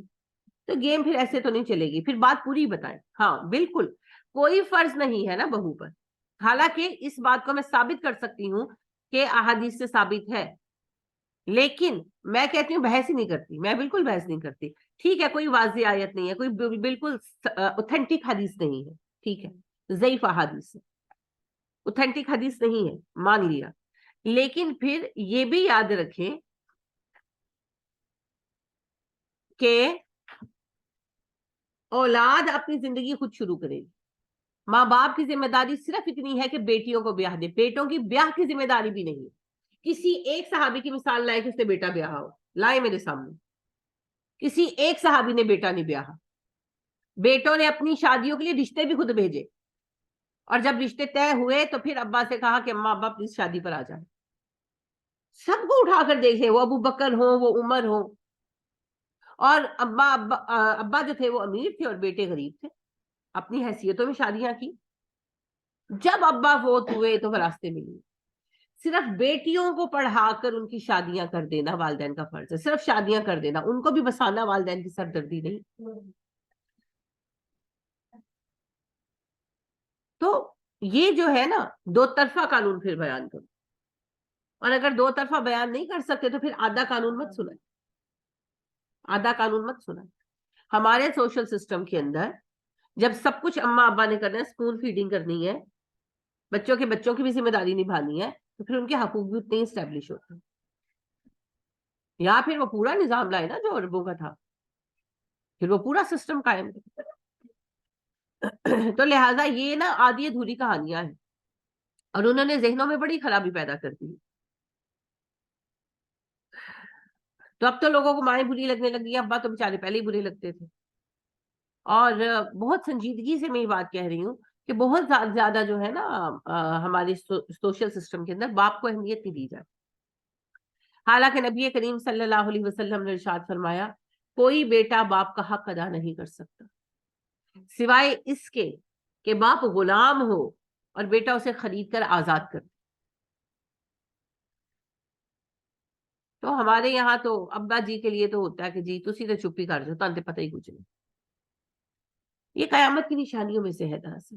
تو گیم پھر ایسے تو نہیں چلے گی. پھر بات پوری بتائیں. ہاں بالکل کوئی فرض نہیں ہے نا بہو پر, حالانکہ اس بات کو میں ثابت کر سکتی ہوں کہ احادیث سے ثابت ہے, لیکن میں کہتی ہوں بحث ہی نہیں کرتی, میں بالکل بحث نہیں کرتی. ٹھیک ہے, کوئی واضح آیت نہیں ہے, کوئی بالکل اوتھینٹک حدیث نہیں ہے, ٹھیک ہے, ضعیف حدیث ہے, اوتھینٹک حدیث نہیں ہے, مان لیا. لیکن پھر یہ بھی یاد رکھیں کہ اولاد اپنی زندگی خود شروع کرے گی. ماں باپ کی ذمہ داری صرف اتنی ہے کہ بیٹیوں کو بیاہ دے, بیٹوں کی بیاہ کی ذمہ داری بھی نہیں ہے. کسی ایک صحابی کی مثال لائے کہ اس نے بیٹا بیاہ ہو, لائے میرے سامنے. کسی ایک صحابی نے بیٹا نہیں بیاہا. بیٹوں نے اپنی شادیوں کے لیے رشتے بھی خود بھیجے, اور جب رشتے طے ہوئے تو پھر ابا سے کہا کہ اماں ابا پلیز شادی پر آ جائیں. سب کو اٹھا کر دیکھے, وہ ابو بکر ہو, وہ عمر ہو, اور ابا جو تھے وہ امیر تھے اور بیٹے غریب تھے, اپنی حیثیتوں میں شادیاں کی. جب ابا فوت ہوئے تو راستے ملی. صرف بیٹیوں کو پڑھا کر ان کی شادیاں کر دینا والدین کا فرض ہے, صرف شادیاں کر دینا, ان کو بھی بسانا والدین کی سردردی نہیں. تو یہ جو ہے نا دو طرفہ قانون پھر بیان کرو, اور اگر دو طرفہ بیان نہیں کر سکتے تو پھر آدھا قانون مت سنائیں, آدھا قانون مت سنائیں. ہمارے سوشل سسٹم کے اندر جب سب کچھ اماں ابا نے کرنا ہے, اسکول فیڈنگ کرنی ہے, بچوں کی بھی ذمہ داری نبھانی ہے, تو پھر ان کے حقوق بھی اتنے اسٹیبلش ہوتے ہیں. یا پھر وہ پورا نظام لائے نا جو عربوں کا تھا, پھر وہ پورا سسٹم قائم. تو لہٰذا یہ نا آدھی ادھوری کہانیاں ہیں, اور انہوں نے ذہنوں میں بڑی خرابی پیدا کر دی. تو اب تو لوگوں کو مائیں بری لگنے لگی, ابا تو بیچارے پہلے ہی برے لگتے تھے. اور بہت سنجیدگی سے میں یہ بات کہہ رہی ہوں کہ بہت زیادہ جو ہے نا ہمارے سوشل سسٹم کے اندر باپ کو اہمیت نہیں دی جاتی. حالانکہ نبی کریم صلی اللہ علیہ وسلم نے ارشاد فرمایا, کوئی بیٹا باپ کا حق ادا نہیں کر سکتا سوائے اس کے کہ باپ غلام ہو اور بیٹا اسے خرید کر آزاد کر. تو ہمارے یہاں تو ابا جی کے لیے تو ہوتا ہے کہ جی تسی تو چپ ہی کر جو, تانتے پتہ ہی کچھ نہیں. یہ قیامت کی نشانیوں میں سے ہے. دراصل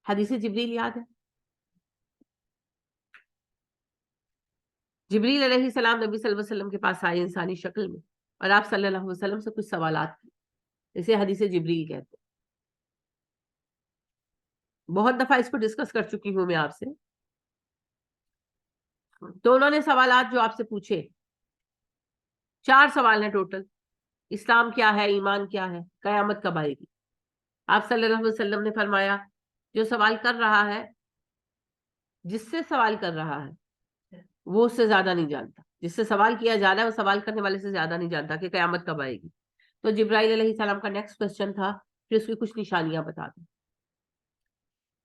حدیث جبریل یاد ہے؟ جبریل علیہ السلام نبی صلی اللہ علیہ وسلم کے پاس آئے انسانی شکل میں, اور آپ صلی اللہ علیہ وسلم سے کچھ سوالات کی, اسے حدیث جبریل کہتے ہیں. بہت دفعہ اس کو ڈسکس کر چکی ہوں میں آپ سے. تو انہوں نے سوالات جو آپ سے پوچھے, 4 سوال ہیں ٹوٹل. اسلام کیا ہے, ایمان کیا ہے, قیامت کب آئے گی. آپ صلی اللہ علیہ وسلم نے فرمایا جو سوال کر رہا ہے, جس سے سوال کر رہا ہے وہ اس سے زیادہ نہیں جانتا, جس سے سوال کیا جا رہا ہے وہ سوال کرنے والے سے زیادہ نہیں جانتا کہ قیامت کب آئے گی. تو جبرائیل علیہ السلام کا نیکسٹ کوسچن تھا کہ اس کی کچھ نشانیاں بتا دیں.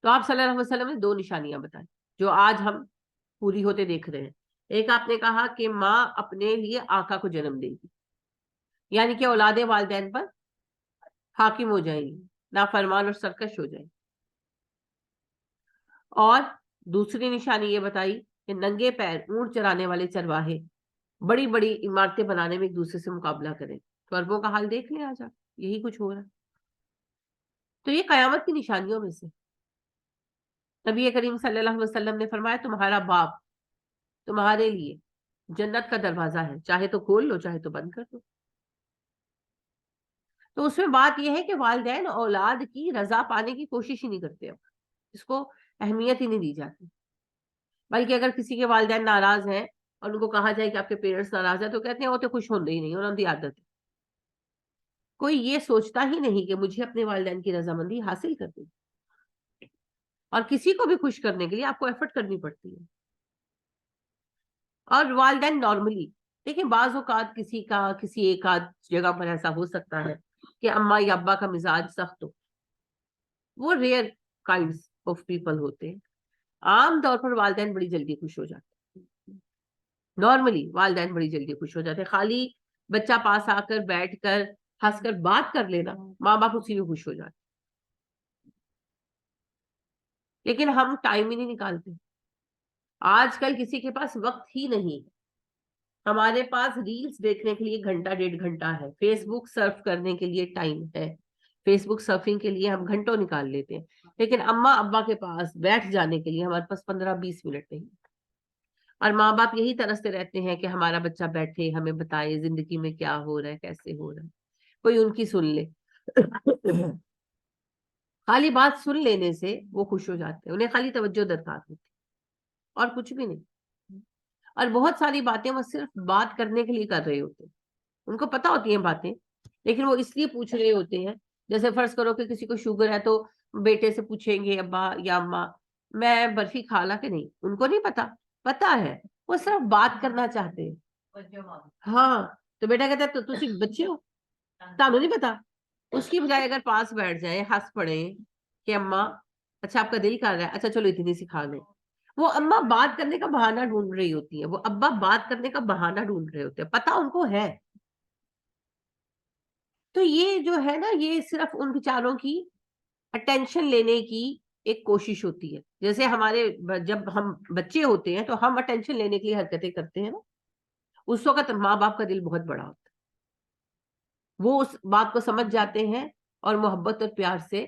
تو آپ صلی اللہ علیہ وسلم نے 2 نشانیاں بتائیں جو آج ہم پوری ہوتے دیکھ رہے ہیں. ایک آپ نے کہا کہ ماں اپنے لیے آقا کو جنم دے گی, یعنی کہ اولاد والدین پر حاکم ہو جائیں گی, نافرمان اور سرکش ہو جائیں گی. اور دوسری نشانی یہ بتائی کہ ننگے پیر اونٹ چرانے والے چرواہے بڑی بڑی عمارتیں بنانے میں ایک دوسرے سے مقابلہ کریں. تو عربوں کا حال دیکھ لیں آج آپ, یہی کچھ ہو رہا ہے. تو یہ قیامت کی نشانیوں میں سے. نبی کریم صلی اللہ علیہ وسلم نے فرمایا تمہارا باپ تمہارے لیے جنت کا دروازہ ہے, چاہے تو کھول لو چاہے تو بند کر دو. تو اس میں بات یہ ہے کہ والدین اولاد کی رضا پانے کی کوشش ہی نہیں کرتے, اب اس کو اہمیت ہی نہیں دی جاتی. بلکہ اگر کسی کے والدین ناراض ہیں اور ان کو کہا جائے کہ آپ کے پیرنٹس ناراض ہیں تو کہتے ہیں وہ تو خوش ہوتے ہی نہیں, انہوں کی عادت ہے. کوئی یہ سوچتا ہی نہیں کہ مجھے اپنے والدین کی رضامندی حاصل کرنی, اور کسی کو بھی خوش کرنے کے لیے آپ کو ایفرٹ کرنی پڑتی ہے. اور والدین نارملی دیکھیں, بعض اوقات کسی ایک آدھ جگہ پر ایسا ہو سکتا ہے کہ اماں یا ابا کا مزاج سخت ہو, وہ ریئر کائنڈس آف پیپل ہوتے ہیں. عام طور پر والدین بڑی جلدی خوش ہو جاتے ہیں, نارملی والدین بڑی جلدی خوش ہو جاتے ہیں. خالی بچہ پاس آ کر بیٹھ کر ہنس کر بات کر لینا, ماں باپ اسی میں خوش ہو جاتے. لیکن ہم ٹائم ہی نہیں نکالتے. آج کل کسی کے پاس وقت ہی نہیں ہے. ہمارے پاس ریلز دیکھنے کے لیے گھنٹہ 1.5 گھنٹہ ہے, فیس بک سرف کرنے کے لیے ٹائم ہے, فیس بک سرفنگ کے لیے ہم گھنٹوں نکال لیتے ہیں. لیکن اماں ابا کے پاس بیٹھ جانے کے لیے ہمارے پاس 15-20 منٹ نہیں. اور ماں باپ یہی ترستے رہتے ہیں کہ ہمارا بچہ بیٹھے ہمیں بتائے زندگی میں کیا ہو رہا ہے, کیسے ہو رہا ہے, کوئی ان کی سن لے. خالی بات سن لینے سے وہ خوش ہو جاتے ہیں, انہیں خالی توجہ درکار ہوتی اور کچھ بھی نہیں. اور بہت ساری باتیں وہ صرف بات کرنے کے لیے کر رہے ہوتے ہیں, ان کو پتا ہوتی ہیں باتیں, لیکن وہ اس لیے پوچھ رہے ہوتے ہیں. جیسے فرض کرو کہ کسی کو شوگر ہے تو بیٹے سے پوچھیں گے ابا یا اماں میں برفی کھا لا کہ نہیں, ان کو نہیں پتا ہے, وہ صرف بات کرنا چاہتے ہیں. ہاں تو بیٹا کہتا ہے تو تسی بچے ہو, تانوں نہیں پتا. اس کی بجائے اگر پاس بیٹھ جائیں, ہنس پڑے کہ اماں اچھا آپ کا دل کر رہا ہے, اچھا چلو اتنی سی کھا لیں. وہ اماں بات کرنے کا بہانہ ڈھونڈ رہی ہوتی ہے, وہ ابا بات کرنے کا بہانہ ڈھونڈ رہے ہوتے ہیں, پتا ان کو ہے. تو یہ جو ہے نا, یہ صرف ان بیچاروں کی اٹینشن لینے کی ایک کوشش ہوتی ہے. جیسے ہمارے جب ہم بچے ہوتے ہیں تو ہم اٹینشن لینے کے لیے حرکتیں کرتے ہیں نا, اس وقت ماں باپ کا دل بہت بڑا ہوتا ہے, وہ اس بات کو سمجھ جاتے ہیں اور محبت اور پیار سے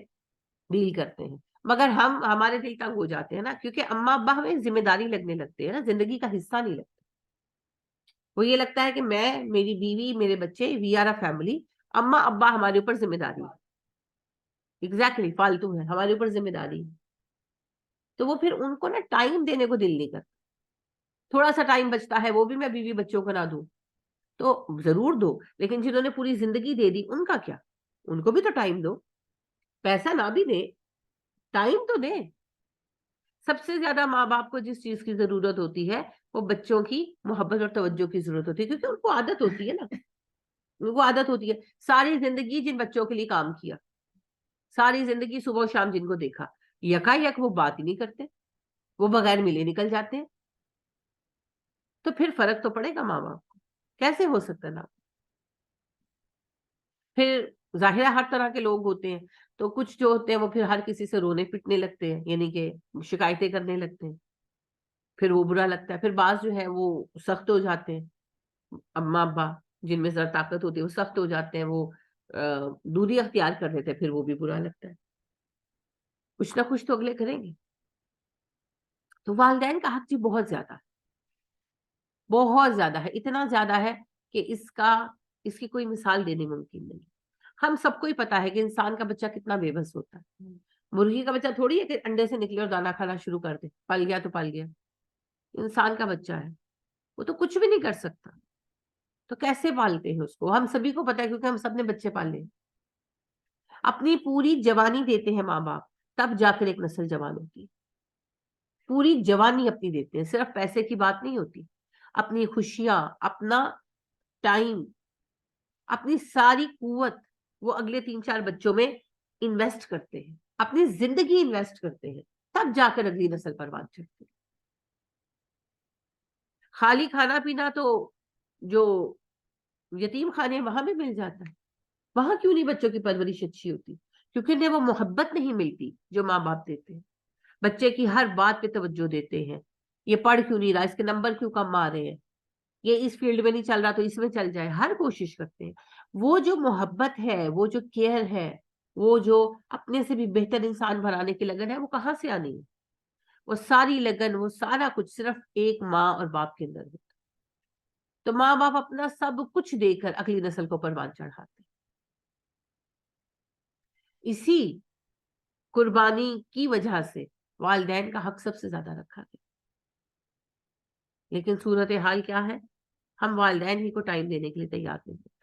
ڈیل کرتے ہیں. مگر ہمارے دل تنگ ہو جاتے ہیں نا, کیونکہ اماں ابا ہمیں ذمہ داری لگنے لگتے ہیں نا, زندگی کا حصہ نہیں لگتا. وہ یہ لگتا ہے کہ میں, میری بیوی, میرے بچے, وی آر اے فیملی, اماں ابا ہمارے اوپر ذمہ داری ہے. ایگزیکٹلی فالتو ہے, ہمارے اوپر ذمہ داری ہے. تو وہ پھر ان کو نا ٹائم دینے کو دل نہیں کرتا. تھوڑا سا ٹائم بچتا ہے وہ بھی میں بیوی بچوں کو نہ دوں تو ضرور دو, لیکن جنہوں نے پوری زندگی دے دی ان کا کیا, ان کو بھی تو ٹائم دو. پیسہ نہ بھی دے, ٹائم تو دے. سب سے زیادہ ماں باپ کو جس چیز کی ضرورت ہوتی ہے وہ بچوں کی محبت اور توجہ کی ضرورت ہوتی ہے, کیونکہ ان کو عادت ہوتی ہے نا, ان کو عادت ہوتی ہے. ساری زندگی جن بچوں کے لیے کام کیا, ساری زندگی صبح و شام جن کو دیکھا, یکا یک وہ بات ہی نہیں کرتے, وہ بغیر ملے نکل جاتے ہیں. تو پھر فرق تو پڑے گا ماں باپ کو, کیسے ہو سکتا نا. پھر ظاہر ہر طرح کے لوگ ہوتے ہیں, تو کچھ جو ہوتے ہیں وہ پھر ہر کسی سے رونے پٹنے لگتے ہیں, یعنی کہ شکایتیں کرنے لگتے ہیں, پھر وہ برا لگتا ہے. پھر بعض جو ہے وہ سخت ہو جاتے ہیں, اماں ابا جن میں ذرا طاقت ہوتی ہے وہ سخت ہو جاتے ہیں, وہ دوری اختیار کر لیتے ہیں, پھر وہ بھی برا لگتا ہے. کچھ نہ کچھ تو اگلے کریں گے. تو والدین کا حق جی بہت زیادہ ہے, بہت زیادہ ہے, اتنا زیادہ ہے کہ اس کی کوئی مثال دینی ممکن نہیں. ہم سب کو ہی پتا ہے کہ انسان کا بچہ کتنا بے بس ہوتا ہے. مرغی کا بچہ تھوڑی ہے کہ انڈے سے نکلے اور دانا کھانا شروع کر دے, پل گیا تو پل گیا. انسان کا بچہ ہے, وہ تو کچھ بھی نہیں کر سکتا. تو کیسے پالتے ہیں اس کو, ہم سبھی کو پتا ہے کیونکہ ہم سب نے بچے پالے. اپنی پوری جوانی دیتے ہیں ماں باپ, تب جا کر ایک نسل جوان ہوتی ہے. پوری جوانی اپنی دیتے ہیں, صرف پیسے کی بات نہیں ہوتی, اپنی خوشیاں, اپنا ٹائم, اپنی ساری قوت وہ اگلے 3-4 بچوں میں انویسٹ کرتے ہیں, اپنی زندگی انویسٹ کرتے ہیں, تب جا کر اگلی نسل پروان چڑھتی ہے. خالی کھانا پینا تو جو یتیم خانے وہاں بھی مل جاتا ہے, وہاں کیوں نہیں بچوں کی پرورش اچھی ہوتی, کیونکہ انہیں وہ محبت نہیں ملتی جو ماں باپ دیتے ہیں. بچے کی ہر بات پہ توجہ دیتے ہیں، یہ پڑھ کیوں نہیں رہا، اس کے نمبر کیوں کم آ رہے ہیں، یہ اس فیلڈ میں نہیں چل رہا تو اس میں چل جائے، ہر کوشش کرتے ہیں۔ وہ جو محبت ہے، وہ جو کیئر ہے، وہ جو اپنے سے بھی بہتر انسان بنانے کی لگن ہے، وہ کہاں سے آنی ہے؟ وہ ساری لگن، وہ سارا کچھ صرف ایک ماں اور باپ کے اندر ہوتا ہے۔ تو ماں باپ اپنا سب کچھ دے کر اگلی نسل کو پروان چڑھاتے ہیں۔ اسی قربانی کی وجہ سے والدین کا حق سب سے زیادہ رکھا گیا، لیکن صورتحال کیا ہے؟ ہم والدین ہی کو ٹائم دینے کے لیے تیار نہیں ہوتے۔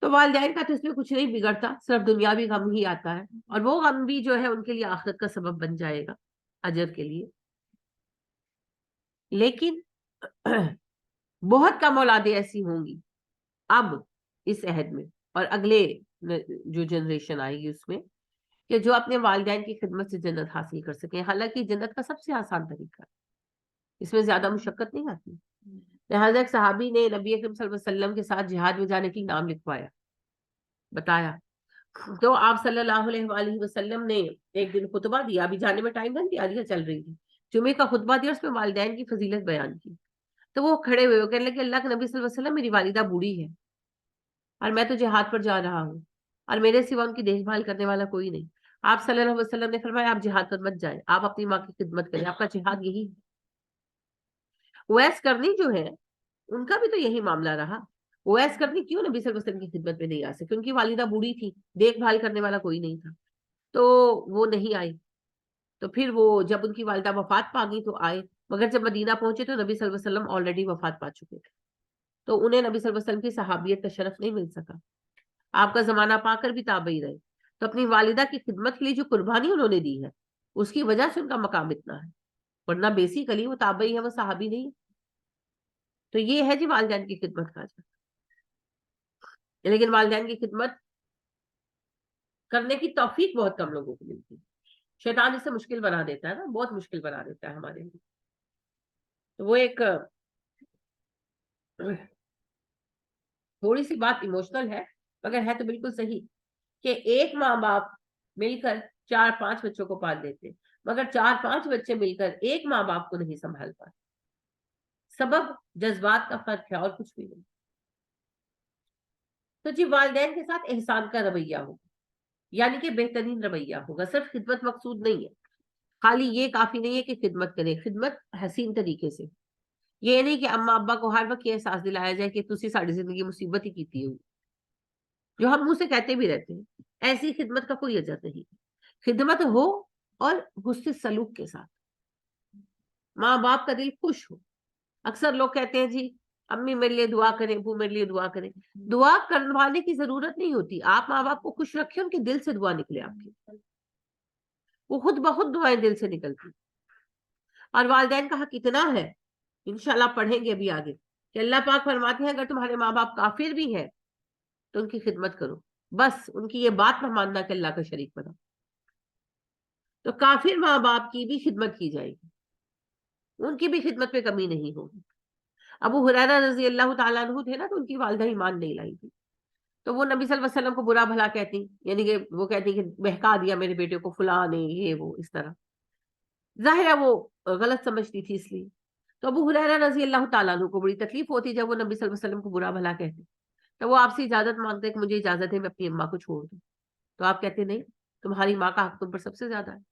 تو والدین کا تو اس میں کچھ نہیں بگڑتا، صرف دنیاوی غم ہی آتا ہے، اور وہ غم بھی جو ہے ان کے لیے آخرت کا سبب بن جائے گا، اجر کے لیے۔ لیکن بہت کم اولادیں ایسی ہوں گی اب اس عہد میں اور اگلے جو جنریشن آئے گی اس میں، کہ جو اپنے والدین کی خدمت سے جنت حاصل کر سکیں۔ حالانکہ جنت کا سب سے آسان طریقہ ہے، اس میں زیادہ مشقت نہیں آتی۔ لہٰذا ایک صحابی نے نبی اکرم صلی اللہ علیہ وسلم کے ساتھ جہاد میں جانے کی نام لکھوایا، بتایا، تو آپ صلی اللہ علیہ وآلہ وسلم نے ایک دن خطبہ دیا، ابھی جانے میں ٹائم نہیں، تیاریاں چل رہی تھی، جمعے کا خطبہ دیا، اس میں والدین کی فضیلت بیان کی۔ تو وہ کھڑے ہوئے، وہ کہنے لگے اللہ کے نبی صلی اللہ علیہ وسلم، میری والدہ بوڑھی ہے اور میں تو جہاد پر جا رہا ہوں اور میرے سوا ان کی دیکھ بھال کرنے والا کوئی نہیں۔ آپ صلی اللہ علیہ وسلم نے فرمایا آپ جہاد پر مت جائیں، آپ اپنی ماں کی خدمت کریں، آپ کا جہاد یہی ہے۔ اویس کرنی جو ہے ان کا بھی تو یہی معاملہ رہا۔ اویس کرنی کیوں نبی صلی اللہ علیہ وسلم کی خدمت میں نہیں آ سکے؟ ان کی والدہ بوڑھی تھی، دیکھ بھال کرنے والا کوئی نہیں تھا، تو وہ نہیں آئی۔ تو پھر وہ جب ان کی والدہ وفات پا گئی تو آئے، مگر جب مدینہ پہنچے تو نبی صلی اللہ علیہ وسلم آلریڈی وفات پا چکے تھے، تو انہیں نبی صلی اللہ علیہ وسلم کی صحابیت کا شرف نہیں مل سکا، آپ کا زمانہ پا کر بھی تابعی رہے۔ تو اپنی والدہ کی خدمت کے لیے جو قربانی انہوں نے دی ہے اس کی وجہ سے ان کا مقام اتنا ہے، ورنہ بیسیکلی وہ تابعی ہے، وہ صحابی نہیں ہے۔ تو یہ ہے جی والدین کی خدمت کا اجر۔ لیکن والدین کی خدمت کرنے کی توفیق بہت کم لوگوں کو ملتی ہے، شیطان اسے مشکل بنا دیتا ہے نا، بہت مشکل بنا دیتا ہے ہمارے لیے۔ تو وہ ایک تھوڑی سی بات ایموشنل ہے مگر ہے تو بالکل صحیح، کہ ایک ماں باپ مل کر 4-5 بچوں کو پال دیتے، مگر 4-5 بچے مل کر ایک ماں باپ کو نہیں سنبھال پاتے۔ سبب جذبات کا فرق ہے اور کچھ بھی نہیں۔ تو جی والدین کے ساتھ احسان کا رویہ ہوگا، یعنی کہ بہترین رویہ ہوگا، صرف خدمت مقصود نہیں ہے، خالی یہ کافی نہیں ہے کہ خدمت کریں، خدمت حسین طریقے سے، یہ نہیں کہ اماں ابا کو ہر وقت یہ احساس دلایا جائے کہ تسی ساری زندگی مصیبت ہی کیتی ہوئی، جو ہم منہ سے کہتے بھی رہتے ہیں، ایسی خدمت کا کوئی اجر نہیں۔ خدمت ہو اور حسن سلوک کے ساتھ، ماں باپ کا دل خوش ہو۔ اکثر لوگ کہتے ہیں جی امی میرے لیے دعا کریں، ابو میرے لیے دعا کریں، دعا کروانے کی ضرورت نہیں ہوتی، آپ ماں باپ کو خوش رکھیں، ان کے دل سے دعا نکلے آپ کی، وہ خود بخود دعائیں دل سے نکلتی۔ اور والدین کا حق اتنا ہے، انشاءاللہ پڑھیں گے ابھی آگے، کہ اللہ پاک فرماتے ہیں اگر تمہارے ماں باپ کافر بھی ہیں تو ان کی خدمت کرو، بس ان کی یہ بات نہ ماننا کہ اللہ کا شریک بنا۔ تو کافر ماں باپ کی بھی خدمت کی جائے گی، ان کی بھی خدمت میں کمی نہیں ہوگی۔ ابو ہریرہ رضی اللہ تعالیٰ عنہ تھے نا، تو ان کی والدہ ایمان نہیں لائی تھی، تو وہ نبی صلی اللہ علیہ وسلم کو برا بھلا کہتی، یعنی کہ وہ کہتی کہ بہکا دیا میرے بیٹے کو فلاں نے، یہ وہ اس طرح، ظاہر ہے وہ غلط سمجھتی تھی، اس لیے تو ابو ہریرہ رضی اللہ تعالیٰ عنہ کو بڑی تکلیف ہوتی جب وہ نبی صلی اللہ علیہ وسلم کو برا بھلا کہتے، تو وہ آپ سے اجازت مانگتے کہ مجھے اجازت ہے میں اپنی اماں کو چھوڑ دوں، تو آپ کہتے نہیں، تمہاری ماں کا حق تم پر سب سے زیادہ ہے۔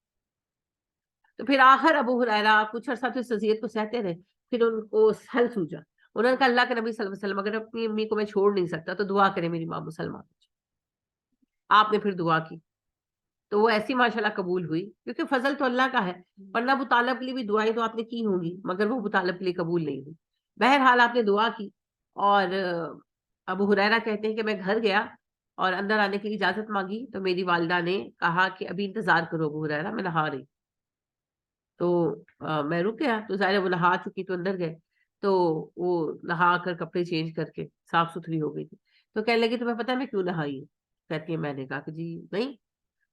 تو پھر آخر ابو ہریرہ کچھ عرصہ تو اس اذیت کو سہتے رہے، پھر ان کو حل سوجا، انہوں نے کہا اللہ کے نبی صلی اللہ علیہ وسلم اگر اپنی امی کو میں چھوڑ نہیں سکتا تو دعا کرے میری ماں مسلمان ہو جائے۔ آپ نے پھر دعا کی تو وہ ایسی ماشاءاللہ قبول ہوئی، کیونکہ فضل تو اللہ کا ہے، ورنہ ابو طالب کے لیے بھی دعائیں تو آپ نے کی ہوں گی مگر وہ ابو طالب کے لیے قبول نہیں ہوئی۔ بہرحال آپ نے دعا کی، اور ابو ہریرہ کہتے ہیں کہ میں گھر گیا اور اندر آنے کی اجازت مانگی تو میری والدہ نے کہا کہ ابھی انتظار کرو ابو ہریرہ، میں نہا رہی۔ تو میں رک گیا، تو ظاہر ہے وہ نہا چکی تو اندر گئے، تو وہ نہا کر کپڑے چینج کر کے صاف ستھری ہو گئی تھی، تو کہنے لگی تمہیں پتہ ہے میں کیوں نہائی ہوں؟ کہتی ہے میں نے کہا کہ جی نہیں،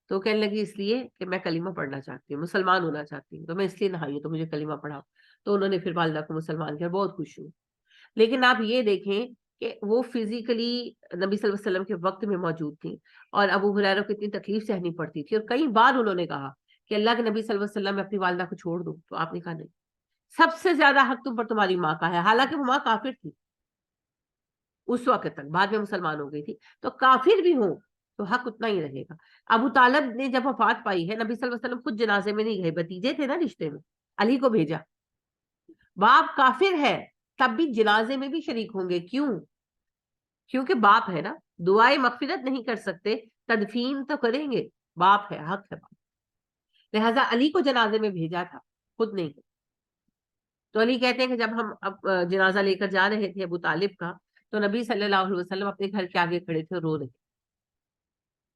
تو کہنے لگی اس لیے کہ میں کلمہ پڑھنا چاہتی ہوں، مسلمان ہونا چاہتی ہوں، تو میں اس لیے نہائی ہوں، تو مجھے کلمہ پڑھاؤ۔ تو انہوں نے پھر والدہ کو مسلمان کیا، بہت خوش ہوئی۔ لیکن آپ یہ دیکھیں کہ وہ فزیکلی نبی صلی اللہ علیہ وسلم کے وقت میں موجود تھی اور ابو ہریرہ کو اتنی تکلیف سہنی پڑتی تھی، اور کئی بار انہوں نے کہا کہ اللہ کے نبی صلی اللہ علیہ وسلم میں اپنی والدہ کو چھوڑ دو، تو آپ نے کہا نہیں، سب سے زیادہ حق تم پر تمہاری ماں کا ہے، حالانکہ وہ ماں کافر تھی اس وقت تک، بعد میں مسلمان ہو گئی تھی، تو کافر بھی ہوں تو حق اتنا ہی رہے گا۔ ابو طالب نے جب وفات پائی ہے، نبی صلی اللہ علیہ وسلم خود جنازے میں نہیں گئے، بھتیجے تھے نا رشتے میں، علی کو بھیجا، باپ کافر ہے تب بھی جنازے میں بھی شریک ہوں گے، کیوں؟ کیونکہ باپ ہے نا، دعائیں مغفرت نہیں کر سکتے، تدفین تو کریں گے، باپ ہے، حق ہے باپ، لہذا علی کو جنازے میں بھیجا تھا، خود نہیں گئے۔ تو علی کہتے ہیں کہ جب ہم اب جنازہ لے کر جا رہے تھے ابو طالب کا، تو نبی صلی اللہ علیہ وسلم اپنے گھر کے آگے کھڑے تھے اور رو رہے تھے۔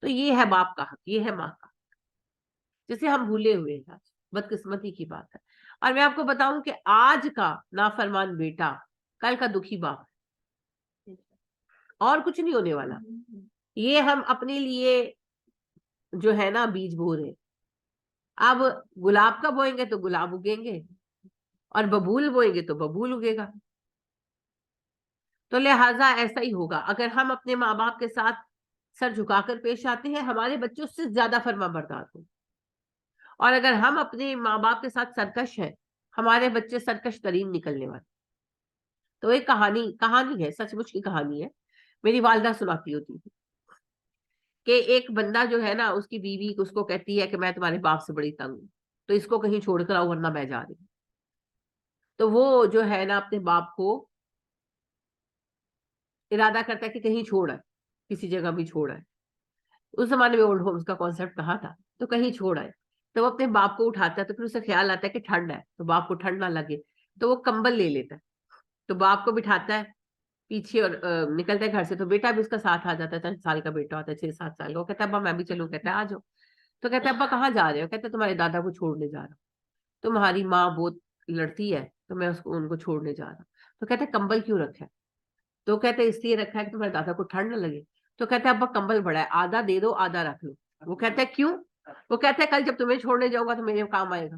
تو یہ ہے باپ کا حق، یہ ہے ماں کا حق، جسے ہم بھولے ہوئے ہیں، آج بدقسمتی کی بات ہے۔ اور میں آپ کو بتاؤں کہ آج کا نافرمان بیٹا کل کا دکھی باپ ہے، اور کچھ نہیں ہونے والا۔ یہ ہم اپنے لیے جو ہے نا بیج بو رہے، اب گلاب کا بوئیں گے تو گلاب اگیں گے، اور ببول بوئیں گے تو ببول اگے گا۔ تو لہٰذا ایسا ہی ہوگا، اگر ہم اپنے ماں باپ کے ساتھ سر جھکا کر پیش آتے ہیں، ہمارے بچوں سے زیادہ فرما بردار ہوں، اور اگر ہم اپنے ماں باپ کے ساتھ سرکش ہیں، ہمارے بچے سرکش ترین نکلنے والے۔ تو ایک کہانی ہے، سچ مچ کی کہانی ہے، میری والدہ سناتی ہوتی تھی کہ ایک بندہ جو ہے نا، اس کی بیوی اس کو کہتی ہے کہ میں تمہارے باپ سے بڑی تنگ ہوں، تو اس کو کہیں چھوڑ کر آؤ ورنہ میں جا رہی ہوں۔ تو وہ جو ہے نا اپنے باپ کو ارادہ کرتا ہے کہ کہیں چھوڑ ہے، کسی جگہ بھی چھوڑ ہے، اس زمانے میں اولڈ ہومز کا کانسیپٹ کہاں تھا، تو کہیں چھوڑ ہے۔ تو وہ اپنے باپ کو اٹھاتا ہے، تو پھر اسے خیال آتا ہے کہ ٹھنڈ ہے، تو باپ کو ٹھنڈ نہ لگے تو وہ کمبل لے لیتا ہے، تو باپ کو بٹھاتا ہے پیچھے اور نکلتا ہے گھر سے، تو بیٹا بھی اس کا ساتھ آ جاتا ہے، 10 سال کا بیٹا ہوتا ہے، 6-7 سال کا، وہ کہتا ہے ابا میں بھی چلوں، کہتا ہے آ جاؤ، تو کہتا ہے ابا کہاں جا رہے ہو، کہتا ہے تمہارے دادا کو چھوڑنے جا رہا ہوں، تمہاری ماں بہت لڑتی ہے تو میں ان کو چھوڑنے جا رہا ہوں، تو کہتا ہے کمبل کیوں رکھا ہے، تو کہتے اس لیے رکھا ہے کہ تمہارے دادا کو ٹھنڈ نہ لگے، تو کہتا ہے ابا کمبل بڑا ہے، آدھا دے دو آدھا رکھ لو، وہ کہتا ہے کیوں، وہ کہتا ہے کل جب تمہیں چھوڑنے جاؤں گا تو میرے کام آئے گا۔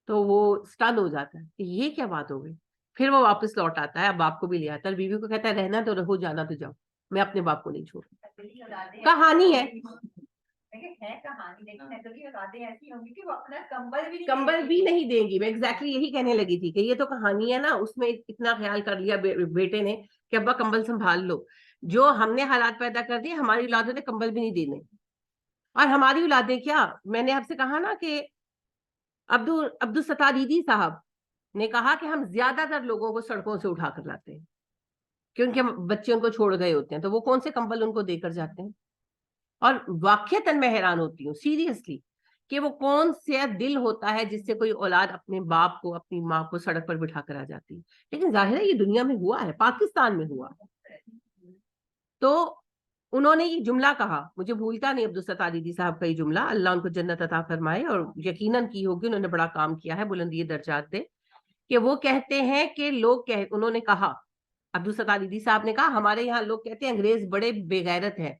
تو وہ سٹن ہو جاتا ہے کہ یہ کیا بات ہو گئی، پھر وہ واپس لوٹ آتا ہے، اب باپ کو بھی لے آتا ہے، اور بیوی کو کہتا ہے رہنا تو رہو، جانا تو جاؤ، میں اپنے باپ کو نہیں چھوڑوں۔ کہانی ہے، کمبل بھی نہیں دیں گی، میں ایگزیکٹلی یہی کہنے لگی تھی کہ یہ تو کہانی ہے نا، اس میں اتنا خیال کر لیا بیٹے نے کہ ابا کمبل سنبھال لو، جو ہم نے حالات پیدا کر دیے، ہماری اولادوں نے کمبل بھی نہیں دینے، اور ہماری اولادیں کیا، میں نے آپ سے کہا نا کہ عبدالستار دیدی صاحب نے کہا کہ ہم زیادہ تر لوگوں کو سڑکوں سے اٹھا کر لاتے ہیں کیونکہ بچے ان کو چھوڑ گئے ہوتے ہیں، تو وہ کون سے کمبل ان کو دے کر جاتے ہیں، اور واقعتاً میں حیران ہوتی ہوں سیریسلی کہ وہ کون سے دل ہوتا ہے جس سے کوئی اولاد اپنے باپ کو اپنی ماں کو سڑک پر بٹھا کر آ جاتی ہے، لیکن ظاہر ہے یہ دنیا میں ہوا ہے، پاکستان میں ہوا ہے۔ تو انہوں نے یہ جملہ کہا، مجھے بھولتا نہیں عبدالستار دیدی صاحب کا یہ جملہ، اللہ ان کو جنت عطا فرمائے، اور یقیناً کی ہوگی، انہوں نے بڑا کام کیا ہے، بلندی درجات دے، کہ وہ کہتے ہیں کہ انہوں نے کہا، عبدالستار دیدی صاحب نے کہا ہمارے یہاں لوگ کہتے ہیں انگریز بڑے بے غیرت ہیں،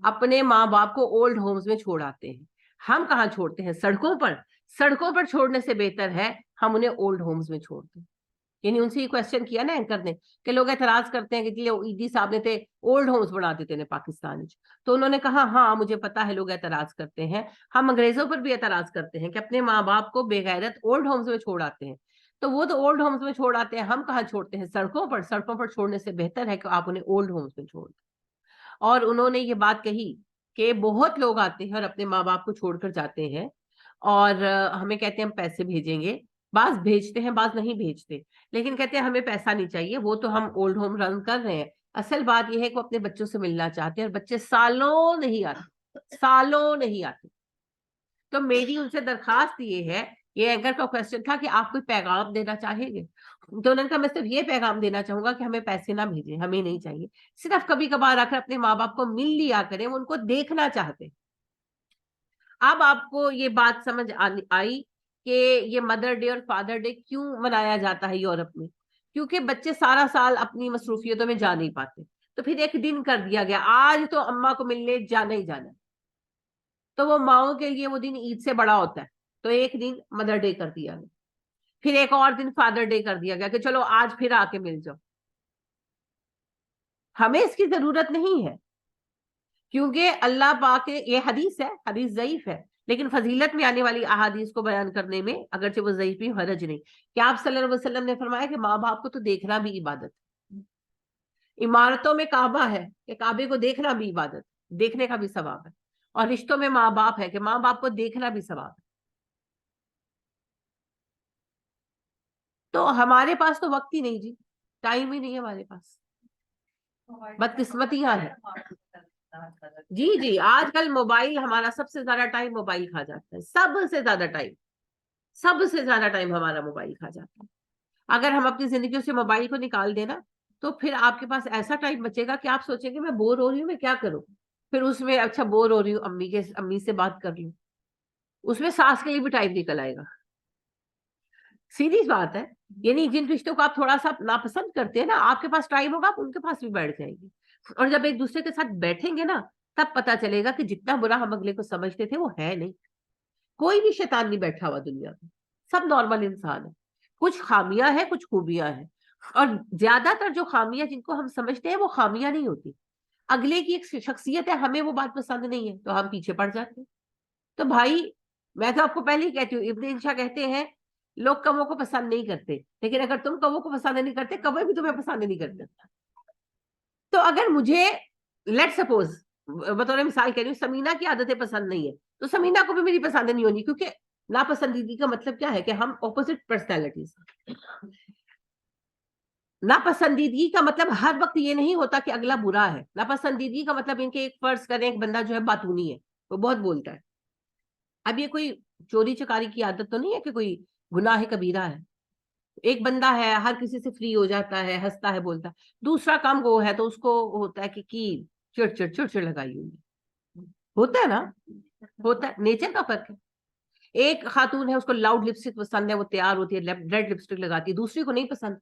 اپنے ماں باپ کو اولڈ ہومز میں چھوڑ آتے ہیں، ہم کہاں چھوڑتے ہیں، سڑکوں پر چھوڑنے سے بہتر ہے ہم انہیں اولڈ ہومز میں چھوڑ دیں۔ یعنی ان سے یہ کوشچن کیا نا اینکر نے کہ لوگ اعتراض کرتے ہیں کہ ایدی صاحب نے تے اولڈ ہومز بنا دیتے ہیں پاکستان میں، تو انہوں نے کہا ہاں مجھے پتا ہے لوگ اعتراض کرتے ہیں، ہم انگریزوں پر بھی اعتراض کرتے ہیں کہ اپنے ماں باپ کو بے غیرت اولڈ ہومز میں چھوڑ آتے ہیں، تو وہ تو اولڈ ہومز میں چھوڑ آتے ہیں، ہم کہاں چھوڑتے ہیں، سڑکوں پر چھوڑنے سے بہتر ہے کہ آپ انہیں اولڈ ہومز میں چھوڑ دیں۔ اور انہوں نے یہ بات کہی کہ بہت لوگ آتے ہیں اور اپنے ماں باپ کو چھوڑ کر جاتے ہیں، اور ہمیں کہتے ہیں ہم پیسے بھیجیں گے، بعض بھیجتے ہیں بعض نہیں بھیجتے، لیکن کہتے ہیں ہمیں پیسہ نہیں چاہیے، وہ تو ہم اولڈ ہوم رن کر رہے ہیں۔ اصل بات یہ ہے کہ وہ اپنے بچوں سے ملنا چاہتے ہیں، اور بچے سالوں نہیں آتے۔ تو میری ان سے درخواست یہ ہے، یہ اینکر کا کوشچن تھا کہ آپ کوئی پیغام دینا چاہیں گے، تو انہوں نے کہا میں صرف یہ پیغام دینا چاہوں گا کہ ہمیں پیسے نہ بھیجیں، ہمیں نہیں چاہیے، صرف کبھی کبھار آ کر اپنے ماں باپ کو مل لیا کریں، وہ ان کو دیکھنا چاہتے۔ اب آپ کو یہ بات سمجھ آئی کہ یہ مدر ڈے اور فادر ڈے کیوں منایا جاتا ہے یورپ میں، کیونکہ بچے سارا سال اپنی مصروفیتوں میں جا نہیں پاتے، تو پھر ایک دن کر دیا گیا آج تو اماں کو ملنے جانا ہی جانا، تو وہ ماؤں کے لیے وہ دن عید سے بڑا ہوتا ہے، تو ایک دن مدر ڈے کر دیا گیا، پھر ایک اور دن فادر ڈے کر دیا گیا کہ چلو آج پھر آ کے مل جاؤ۔ ہمیں اس کی ضرورت نہیں ہے، کیونکہ اللہ پاک یہ حدیث ہے، حدیث ضعیف ہے، لیکن فضیلت میں آنے والی احادیث کو بیان کرنے میں اگرچہ وہ ضعیف بھی حرج نہیں، کہ آپ صلی اللہ علیہ وسلم نے فرمایا کہ ماں باپ کو تو دیکھنا بھی عبادت ہے، عمارتوں میں کعبہ ہے کہ کعبے کو دیکھنا بھی عبادت، دیکھنے کا بھی ثواب ہے، اور رشتوں میں ماں باپ ہے کہ ماں باپ کو دیکھنا بھی ثواب ہے. تو ہمارے پاس تو وقت ہی نہیں جی، ٹائم ہی نہیں ہے ہمارے پاس، بدقسمتیاں ہیں. جی جی، آج کل موبائل ہمارا سب سے زیادہ ٹائم موبائل کھا جاتا ہے، سب سے زیادہ ٹائم ہمارا موبائل کھا جاتا ہے. اگر ہم اپنی زندگیوں سے موبائل کو نکال دینا تو پھر آپ کے پاس ایسا ٹائم بچے گا کہ آپ سوچیں گے میں بور ہو رہی ہوں، میں کیا کروں، پھر اس میں اچھا بور ہو رہی ہوں امی سے بات کر لوں، اس میں ساس کے لیے بھی ٹائم نکل آئے گا. سیریس بات ہے. یعنی جن رشتوں کو آپ تھوڑا سا ناپسند کرتے ہیں نا، آپ کے پاس ٹائم ہوگا آپ ان کے پاس بھی بیٹھ جائیں گے، اور جب ایک دوسرے کے ساتھ بیٹھیں گے نا تب پتا چلے گا کہ جتنا برا ہم اگلے کو سمجھتے تھے وہ ہے نہیں. کوئی بھی شیطان نہیں بیٹھا ہوا دنیا میں، سب نارمل انسان ہے. کچھ خامیاں ہیں، کچھ خوبیاں ہیں، اور زیادہ تر جو خامیاں جن کو ہم سمجھتے ہیں وہ خامیاں نہیں ہوتی. اگلے کی ایک شخصیت ہے، ہمیں وہ بات پسند نہیں ہے تو ہم پیچھے پڑ جاتے ہیں. تو بھائی میں تو آپ کو پہلے ہی کہتی ہوں، ابن انشا کہتے ہیں لوگ کموں کو پسند نہیں کرتے، لیکن اگر تم کموں کو پسند نہیں کرتے کبھی بھی تمہیں پسند نہیں کرتے. تو اگر مجھے لیٹ سپوز بطور مثال کہہ رہی ہوں سمینا کی عادتیں پسند نہیں ہے تو سمینا کو بھی میری پسند نہیں ہونی، کیونکہ ناپسندیدگی کا مطلب کیا ہے کہ ہم اپوزٹ پرسنالٹیز. ناپسندیدگی کا مطلب ہر وقت یہ نہیں ہوتا کہ اگلا برا ہے. ناپسندیدگی کا مطلب ان کے ایک فرض کریں ایک بندہ جو ہے باتونی ہے، وہ بہت بولتا ہے. اب یہ کوئی چوری چکاری کی عادت تو نہیں ہے کہ کوئی گناہ کبیرہ ہے. ایک بندہ ہے ہر کسی سے فری ہو جاتا ہے، ہنستا ہے، بولتا ہے. دوسرا کام وہ ہے تو اس کو ہوتا ہے کہ چڑ لگائی ہوئی ہوتا ہے نا، ہوتا ہے، نیچر کا فرق ہے. ایک خاتون ہے اس کو لاؤڈ لپسٹک پسند ہے، وہ تیار ہوتی ہے ریڈ لپسٹک لگاتی ہے، دوسری کو نہیں پسند،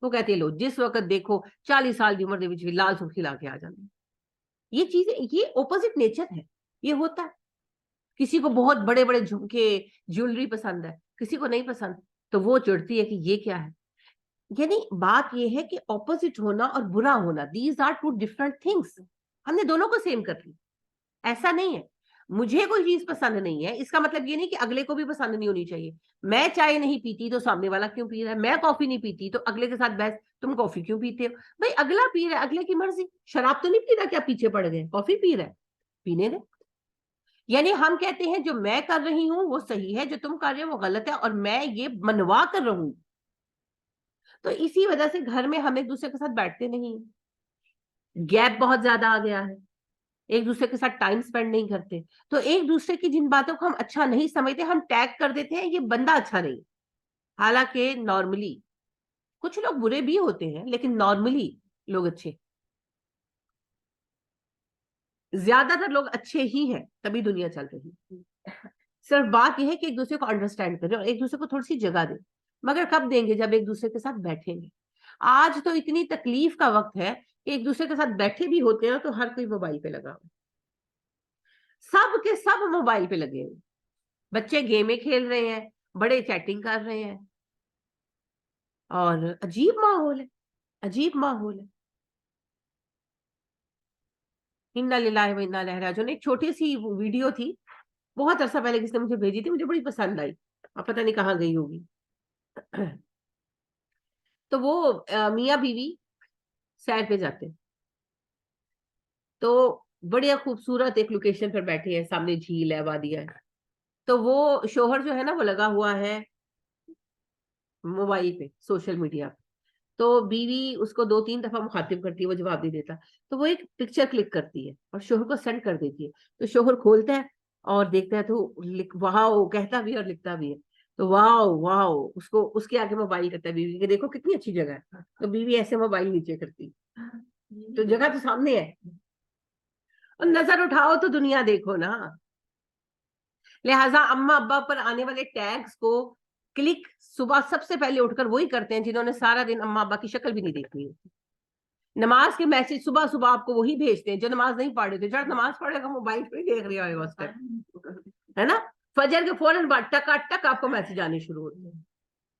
وہ کہتی ہے لو جس وقت دیکھو 40 سال کی عمر دے بھی لال سرخی لا کے آ جاتی. یہ چیزیں، یہ اپوزٹ نیچر ہے، یہ ہوتا ہے. کسی کو بہت بڑے بڑے جھمکے جیولری پسند ہے، کسی کو نہیں پسند، تو وہ چڑھتی ہے کہ یہ کیا ہے. یعنی بات یہ ہے کہ اپوزٹ ہونا اور برا ہونا، these are two different things. ہم نے دونوں کو سیم کر لی. ایسا نہیں ہے مجھے کوئی چیز پسند نہیں ہے اس کا مطلب یہ نہیں کہ اگلے کو بھی پسند نہیں ہونی چاہیے. میں چائے نہیں پیتی تو سامنے والا کیوں پی رہا ہے، میں کافی نہیں پیتی تو اگلے کے ساتھ بحث تم کافی کیوں پیتے ہو. بھائی اگلا پی رہا ہے، اگلے کی مرضی. شراب تو نہیں پی رہا، کیا پیچھے پڑ گئے، کافی پی رہا ہے، پینے دیں. یعنی ہم کہتے ہیں جو میں کر رہی ہوں وہ صحیح ہے، جو تم کر رہے ہو وہ غلط ہے، اور میں یہ منوا کر رہوں. تو اسی وجہ سے گھر میں ہم ایک دوسرے کے ساتھ بیٹھتے نہیں، گیپ بہت زیادہ آ گیا ہے، ایک دوسرے کے ساتھ ٹائم سپینڈ نہیں کرتے. تو ایک دوسرے کی جن باتوں کو ہم اچھا نہیں سمجھتے ہم ٹیگ کر دیتے ہیں یہ بندہ اچھا نہیں. حالانکہ نارملی کچھ لوگ برے بھی ہوتے ہیں لیکن نارملی لوگ اچھے، زیادہ تر لوگ اچھے ہی ہیں، تبھی دنیا چل رہی ہے. صرف بات یہ ہے کہ ایک دوسرے کو انڈرسٹینڈ کریں اور ایک دوسرے کو تھوڑی سی جگہ دیں. مگر کب دیں گے؟ جب ایک دوسرے کے ساتھ بیٹھیں گے. آج تو اتنی تکلیف کا وقت ہے کہ ایک دوسرے کے ساتھ بیٹھے بھی ہوتے ہیں تو ہر کوئی موبائل پہ لگا ہوا، سب کے سب موبائل پہ لگے ہوئے. بچے گیمیں کھیل رہے ہیں، بڑے چیٹنگ کر رہے ہیں، اور عجیب ماحول ہے، عجیب ماحول ہے. انا للہ و انا الیہ راجعون. ایک چھوٹی سی ویڈیو تھی بہت عرصہ پہلے کس نے مجھے بھیجی تھی، مجھے بڑی پسند آئی، اب پتہ نہیں کہاں گئی ہوگی. تو وہ میاں بیوی سیر پہ جاتے تو بڑی خوبصورت ایک لوکیشن پر بیٹھے ہیں، سامنے جھیل ہے، وادی ہے. تو وہ شوہر جو ہے نا وہ لگا ہوا ہے موبائل پہ، سوشل میڈیا پہ. تو بیوی اس کو 2-3 دفعہ مخاطب کرتی ہے، وہ جواب نہیں دیتا. تو وہ ایک پکچر کلک کرتی ہے اور شوہر کو سینڈ کر دیتی ہے. تو شوہر کھولتا ہے اور دیکھتا ہے تو واو کہتا بھی اور لکھتا بھی ہے. تو واو واو اس کو اس کے آگے موبائل کرتا ہے بیوی کہ دیکھو کتنی اچھی جگہ ہے. تو بیوی ایسے موبائل نیچے کرتی، تو جگہ تو سامنے ہے، اور نظر اٹھاؤ تو دنیا دیکھو نا. لہٰذا اماں ابا پر آنے والے ٹیگز کو کلک صبح سب سے پہلے اٹھ کر وہی کرتے ہیں جنہوں نے سارا دن اماں ابا کی شکل بھی نہیں دیکھنی ہوتی. نماز کے میسج صبح صبح آپ کو وہی بھیجتے ہیں جو نماز نہیں پڑھ رہے تھے. جب نماز پڑھے گا موبائل پہ ہی دیکھ رہا ہوگا اس ٹائم، ہے نا. فجر کے فوراً بعد ٹک ٹک آپ کو میسج آنے شروع ہوتے ہیں.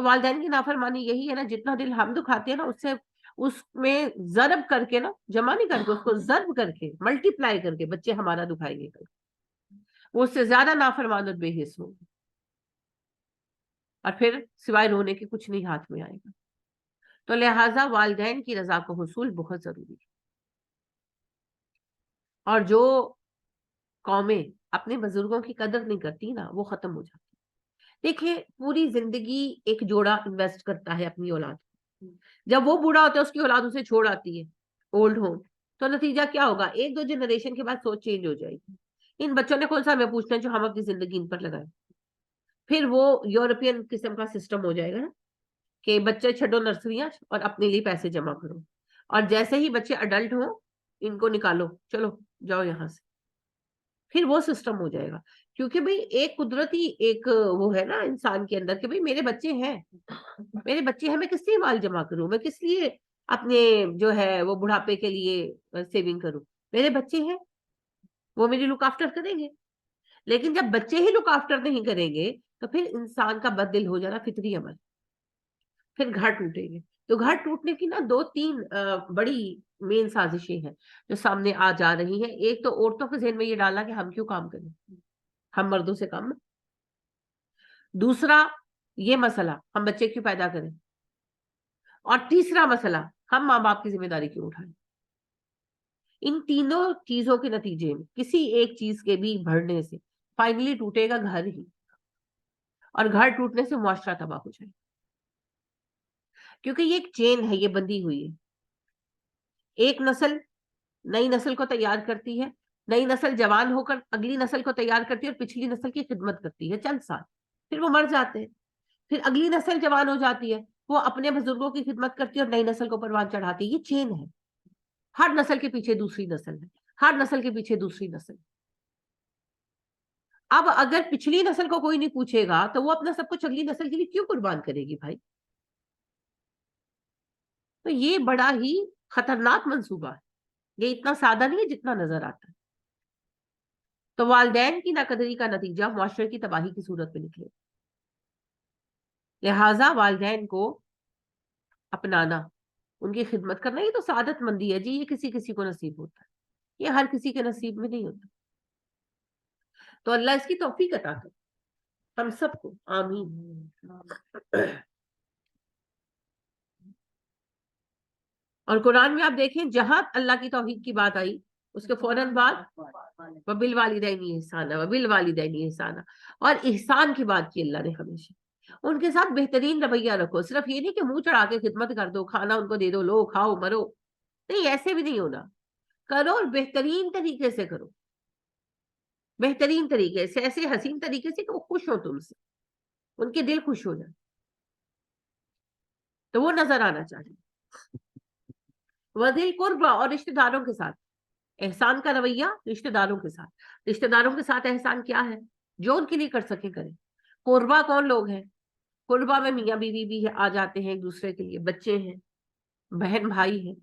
تو والدین کی نافرمانی یہی ہے نا، جتنا دل ہم دکھاتے ہیں نا اس میں ضرب کر کے نا، جمع نہیں کر کے، اس کو ضرب کر کے ملٹی پلائی کر کے بچے ہمارا دکھائیں گے، وہ اس سے زیادہ نافرمان اور بے حس ہوں گے، اور پھر سوائے رونے کے کچھ نہیں ہاتھ میں آئے گا. تو لہٰذا والدین کی رضا کو حصول بہت ضروری ہے. اور جو قومیں اپنے بزرگوں کی قدر نہیں کرتی نا، وہ ختم ہو جاتی. دیکھیں پوری زندگی ایک جوڑا انویسٹ کرتا ہے اپنی اولاد کو، جب وہ بوڑھا ہوتا ہے اس کی اولاد اسے چھوڑ آتی ہے اولڈ ہوم، تو نتیجہ کیا ہوگا؟ 1-2 جنریشن کے بعد سوچ چینج ہو جائے گی. ان بچوں نے کون سا ہمیں پوچھنا ہے جو ہم اپنی زندگی ان پر لگائیں. پھر وہ یورپین قسم کا سسٹم ہو جائے گا نا، کہ بچے چھڈو نرسریاں اور اپنے لیے پیسے جمع کرو، اور جیسے ہی بچے اڈلٹ ہوں ان کو نکالو، چلو جاؤ یہاں سے. پھر وہ سسٹم ہو جائے گا، کیونکہ بھئی ایک قدرتی ایک وہ ہے نا انسان کے اندر کہ بھئی میرے بچے ہیں، میں کس لیے مال جمع کروں، میں کس لیے اپنے جو ہے وہ بڑھاپے کے لیے سیونگ کروں. میرے بچے ہیں، وہ میری لک آفٹر کریں گے. لیکن جب بچے ہی لک آفٹر نہیں کریں گے تو پھر انسان کا بد دل ہو جانا فطری عمل، پھر گھر ٹوٹیں گے. تو گھر ٹوٹنے کی نا 2-3 بڑی مین سازشیں ہیں جو سامنے آ جا رہی ہیں. ایک تو عورتوں کے ذہن میں یہ ڈالا کہ ہم کیوں کام کریں، ہم مردوں سے کم. دوسرا یہ مسئلہ ہم بچے کیوں پیدا کریں. اور تیسرا مسئلہ ہم ماں باپ کی ذمہ داری کیوں اٹھائیں. ان تینوں چیزوں کے نتیجے میں کسی ایک چیز کے بھی بڑھنے سے فائنلی ٹوٹے گا گھر ہی، اور گھر ٹوٹنے سے معاشرہ تباہ ہو جائے. کیونکہ یہ ایک چین ہے، یہ بندھی ہوئی ہے. ایک نسل نئی نسل کو تیار کرتی ہے، نئی نسل جوان ہو کر اگلی نسل کو تیار کرتی ہے اور پچھلی نسل کی خدمت کرتی ہے چند سال، پھر وہ مر جاتے ہیں. پھر اگلی نسل جوان ہو جاتی ہے، وہ اپنے بزرگوں کی خدمت کرتی ہے اور نئی نسل کو پروان چڑھاتی ہے. یہ چین ہے، ہر نسل کے پیچھے دوسری نسل ہے، ہر نسل کے پیچھے دوسری نسل. اب اگر پچھلی نسل کو کوئی نہیں پوچھے گا تو وہ اپنا سب کچھ اگلی نسل کے لیے کیوں قربان کرے گی بھائی. تو یہ بڑا ہی خطرناک منصوبہ ہے، یہ اتنا سادہ نہیں ہے جتنا نظر آتا ہے. تو والدین کی ناقدری کا نتیجہ معاشرے کی تباہی کی صورت میں نکلے. لہٰذا والدین کو اپنانا، ان کی خدمت کرنا، یہ تو سعادت مندی ہے جی. یہ کسی کسی کو نصیب ہوتا ہے، یہ ہر کسی کے نصیب میں نہیں ہوتا. تو اللہ اس کی توفیق عطا کرے ہم سب کو، آمین. اور قرآن میں آپ دیکھیں جہاں اللہ کی توحید کی بات آئی اس کے فوراً بعد وَبِالْوَالِدَيْنِ إِحْسَانًا وَبِالْوَالِدَيْنِ إِحْسَانًا، اور احسان کی بات کی اللہ نے ہمیشہ. ان کے ساتھ بہترین رویہ رکھو. صرف یہ نہیں کہ منہ چڑھا کے خدمت کر دو، کھانا ان کو دے دو، لو کھاؤ مرو، نہیں، ایسے بھی نہیں ہونا. کرو اور بہترین طریقے سے کرو، بہترین طریقے سے، ایسے حسین طریقے سے کہ وہ خوش ہو تم سے، ان کے دل خوش ہو جائے. تو وہ نظر آنا چاہیے. وذی القربی، اور رشتہ داروں کے ساتھ احسان کا رویہ. رشتہ داروں کے ساتھ، رشتہ داروں کے ساتھ احسان کیا ہے؟ جو ان کے لیے کر سکے کریں. قربا کون لوگ ہیں؟ قربا میں میاں بیوی بھی آ جاتے ہیں ایک دوسرے کے لیے، بچے ہیں، بہن بھائی ہیں،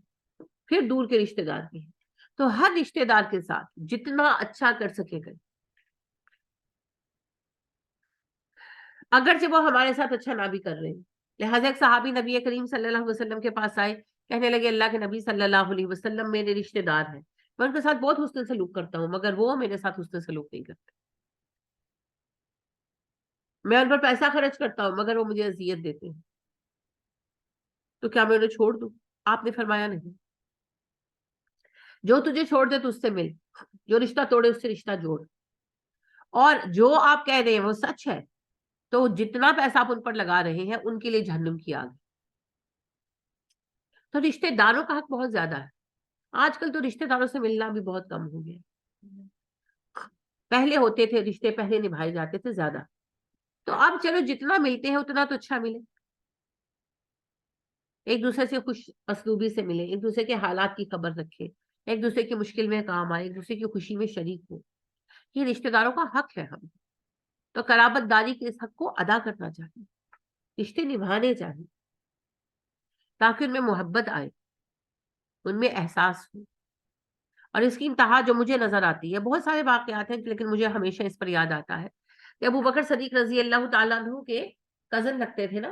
پھر دور کے رشتہ دار بھی ہیں. تو ہر رشتہ دار کے ساتھ جتنا اچھا کر سکے کریں، اگرچہ وہ ہمارے ساتھ اچھا نہ بھی کر رہے ہیں. لہٰذا ایک صحابی نبی کریم صلی اللہ علیہ وسلم کے پاس آئے، کہنے لگے اللہ کے نبی صلی اللہ علیہ وسلم میرے رشتہ دار ہیں، میں ان کے ساتھ بہت حسن سلوک کرتا ہوں مگر وہ میرے ساتھ حسن سلوک نہیں کرتے. میں ان پر پیسہ خرچ کرتا ہوں مگر وہ مجھے اذیت دیتے ہیں، تو کیا میں انہیں چھوڑ دوں؟ آپ نے فرمایا نہیں. جو تجھے چھوڑ دے تو اس سے مل، جو رشتہ توڑے اس سے رشتہ جوڑ. اور جو آپ کہہ رہے ہیں وہ سچ ہے تو جتنا پیسہ آپ ان پر لگا رہے ہیں ان کے لیے جہنم کی آگ. تو رشتہ داروں کا حق بہت زیادہ ہے. آج کل تو رشتہ داروں سے ملنا بھی بہت کم ہو گیا. پہلے ہوتے تھے رشتے، پہلے نبھائے جاتے تھے زیادہ. تو اب چلو جتنا ملتے ہیں اتنا تو اچھا ملے، ایک دوسرے سے خوش اسلوبی سے ملے، ایک دوسرے کے حالات کی خبر رکھے، ایک دوسرے کی مشکل میں کام آئے، ایک دوسرے کی خوشی میں شریک ہو. یہ رشتہ داروں کا حق ہے. ہم تو قرابت داری کے اس حق کو ادا کرنا چاہیے، رشتے نبھانے چاہیے تاکہ ان میں محبت آئے، ان میں احساس ہو. اور اس کی انتہا جو مجھے نظر آتی ہے، بہت سارے واقعات ہیں لیکن مجھے ہمیشہ اس پر یاد آتا ہے کہ ابو بکر صدیق رضی اللہ تعالیٰ عنہ کے کزن لگتے تھے نا،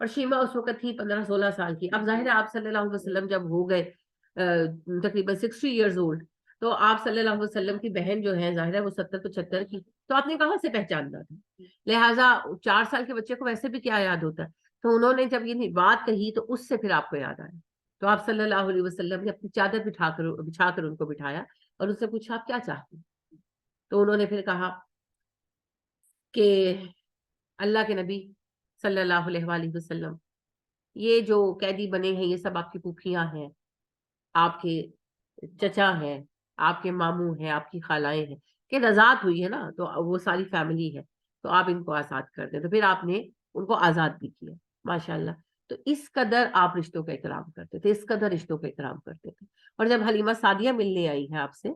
اور شیما اس وقت تھی 15-16 سال کی. اب ظاہر ہے آپ صلی اللہ علیہ وسلم جب ہو گئے تقریباً 60 ایئرز اولڈ, تو آپ صلی اللہ علیہ وسلم کی بہن جو ہے ظاہر ہے وہ 70-75 کی, تو آپ نے کہاں سے پہچاننا تھا؟ لہٰذا 4 سال کے بچے کو ویسے بھی کیا یاد ہوتا ہے. تو انہوں نے جب یہ بات کہی تو اس سے پھر آپ کو یاد آیا. تو آپ صلی اللہ علیہ وسلم نے اپنی چادر بچھا کر ان کو بٹھایا اور ان سے پوچھا آپ کیا چاہتے ہیں؟ تو انہوں نے پھر کہا کہ اللہ کے نبی صلی اللہ علیہ وآلہ وسلم, یہ جو قیدی بنے ہیں یہ سب آپ کی پھوپھیاں ہیں, آپ کے چچا ہیں, آپ کے ماموں ہیں, آپ کی خالائیں ہیں, کہ رضاعت ہوئی ہے نا, تو وہ ساری فیملی ہے, تو آپ ان کو آزاد کر دیں. تو پھر آپ نے ان کو آزاد بھی کیا ماشاءاللہ. تو اس قدر آپ رشتوں کا احترام کرتے تھے, اس قدر رشتوں کا احترام کرتے تھے. اور جب حلیمہ سعدیہ ملنے آئی ہے آپ سے,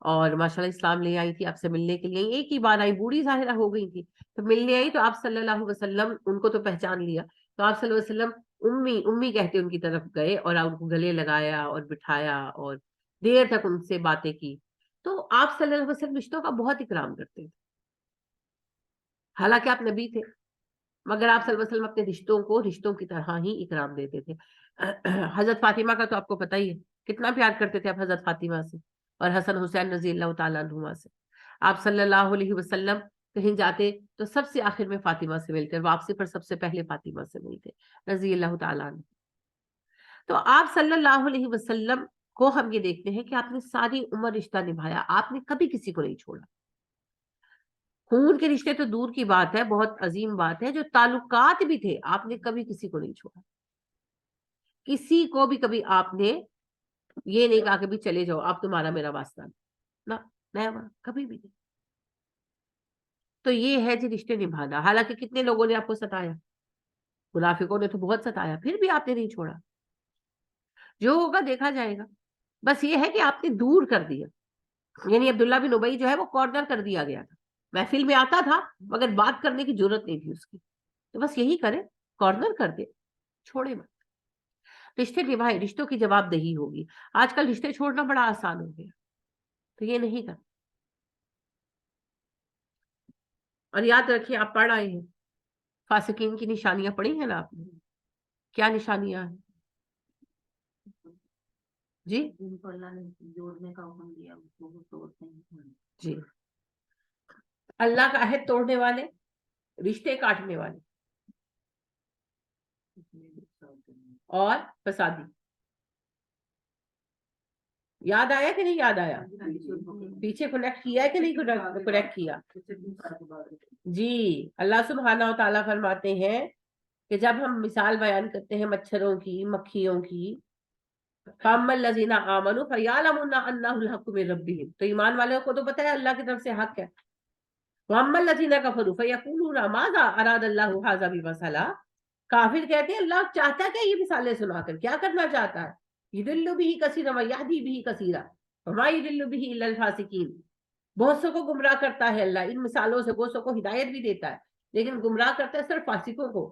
اور ماشاءاللہ اسلام لے آئی تھی آپ سے ملنے کے لیے, ایک ہی بار آئی, بوڑھی ظاہرہ ہو گئی تھی, تو ملنے آئی, تو آپ صلی اللہ علیہ وسلم ان کو تو پہچان لیا, تو آپ صلی اللہ علیہ وسلم امی امی کہتے ان کی طرف گئے اور ان کو گلے لگایا اور بٹھایا اور دیر تک ان سے باتیں کی. تو آپ صلی اللہ علیہ وسلم رشتوں کا بہت اکرام کرتے تھے. حالانکہ آپ نبی تھے, مگر آپ صلی اللہ علیہ وسلم اپنے رشتوں کو رشتوں کی طرح ہی اکرام دیتے تھے. حضرت فاطمہ کا تو آپ کو پتہ ہی ہے کتنا پیار کرتے تھے آپ حضرت فاطمہ سے, اور حسن حسین رضی اللہ تعالیٰ عنہما سے. آپ صلی اللہ علیہ وسلم کہیں جاتے تو سب سے آخر میں فاطمہ سے ملتے, واپسی پر سب سے پہلے فاطمہ سے ملتے رضی اللہ تعالیٰ عنہ. تو آپ صلی اللہ علیہ وسلم کو ہم یہ دیکھتے ہیں کہ آپ نے ساری عمر رشتہ نبھایا, آپ نے کبھی کسی کو نہیں چھوڑا. خون کے رشتے تو دور کی بات ہے, بہت عظیم بات ہے, جو تعلقات بھی تھے آپ نے کبھی کسی کو نہیں چھوڑا. کسی کو بھی کبھی آپ نے یہ نہیں کہا کہ بھی چلے جاؤ آپ تمہارا میرا واسطہ نہیں, کبھی بھی نہیں. تو یہ ہے جی رشتے نبھانا. حالانکہ کتنے لوگوں نے آپ کو ستایا, منافقوں نے تو بہت ستایا, پھر بھی آپ نے نہیں چھوڑا. جو ہوگا دیکھا جائے گا. بس یہ ہے کہ آپ نے دور کر دیا, یعنی عبداللہ بن ابی جو ہے وہ کارنر کر دیا گیا تھا. محفل میں آتا تھا مگر بات کرنے کی ضرورت نہیں تھی اس کی, تو بس یہی کرے, کارنر کر دے, چھوڑے مت. رشتے نبھائے, رشتوں کی جواب دہی ہوگی. آج کل رشتے چھوڑنا بڑا آسان ہو گیا, تو یہ نہیں کرنا. اور یاد رکھیے آپ پڑھ آئے ہیں فاسقین کی نشانیاں پڑھی ہیں نا آپ نے, کیا نشانیاں ہیں جی؟ جن کو اللہ نے جوڑنے کا حکم دیا اس کو وہ توڑتے ہیں. جی, اللہ کا عہد توڑنے والے, رشتے کاٹنے والے اور فسادی. یاد آیا کہ نہیں یاد آیا؟ پیچھے کنیکٹ کیا ہے کہ نہیں کنیکٹ کیا؟ جی, اللہ سبحانہ و تعالیٰ فرماتے ہیں کہ جب ہم مثال بیان کرتے ہیں مچھروں کی, مکھیوں کی, فَأَمَّا الَّذِينَ آمَنُوا فَيَعْلَمُونَ أَنَّهُ الْحَقُّ مِن رَبِّهِمْ, تو ایمان والوں کو تو پتہ ہے اللہ کی طرف سے حق ہے. وَأَمَّا الَّذِينَ كَفَرُوا فَيَقُولُونَ مَاذَا أَرَادَ اللَّهُ هَذَا بِمَثَلٍ, کافر کہتے ہیں اللہ چاہتا ہے یہ مثالیں سنا کر, کیا کرنا چاہتا ہے؟ يُضِلُّ بِهِ كَثِيرًا وَيَهْدِي بِهِ كَثِيرًا وَمَا يُضِلُّ بِهِ إِلَّا الْفَاسِقِينَ. بہت سو کو گمراہ کرتا ہے اللہ ان مثالوں سے, بہت سو کو ہدایت بھی دیتا ہے, لیکن گمراہ کرتا ہے صرف فاسقوں کو.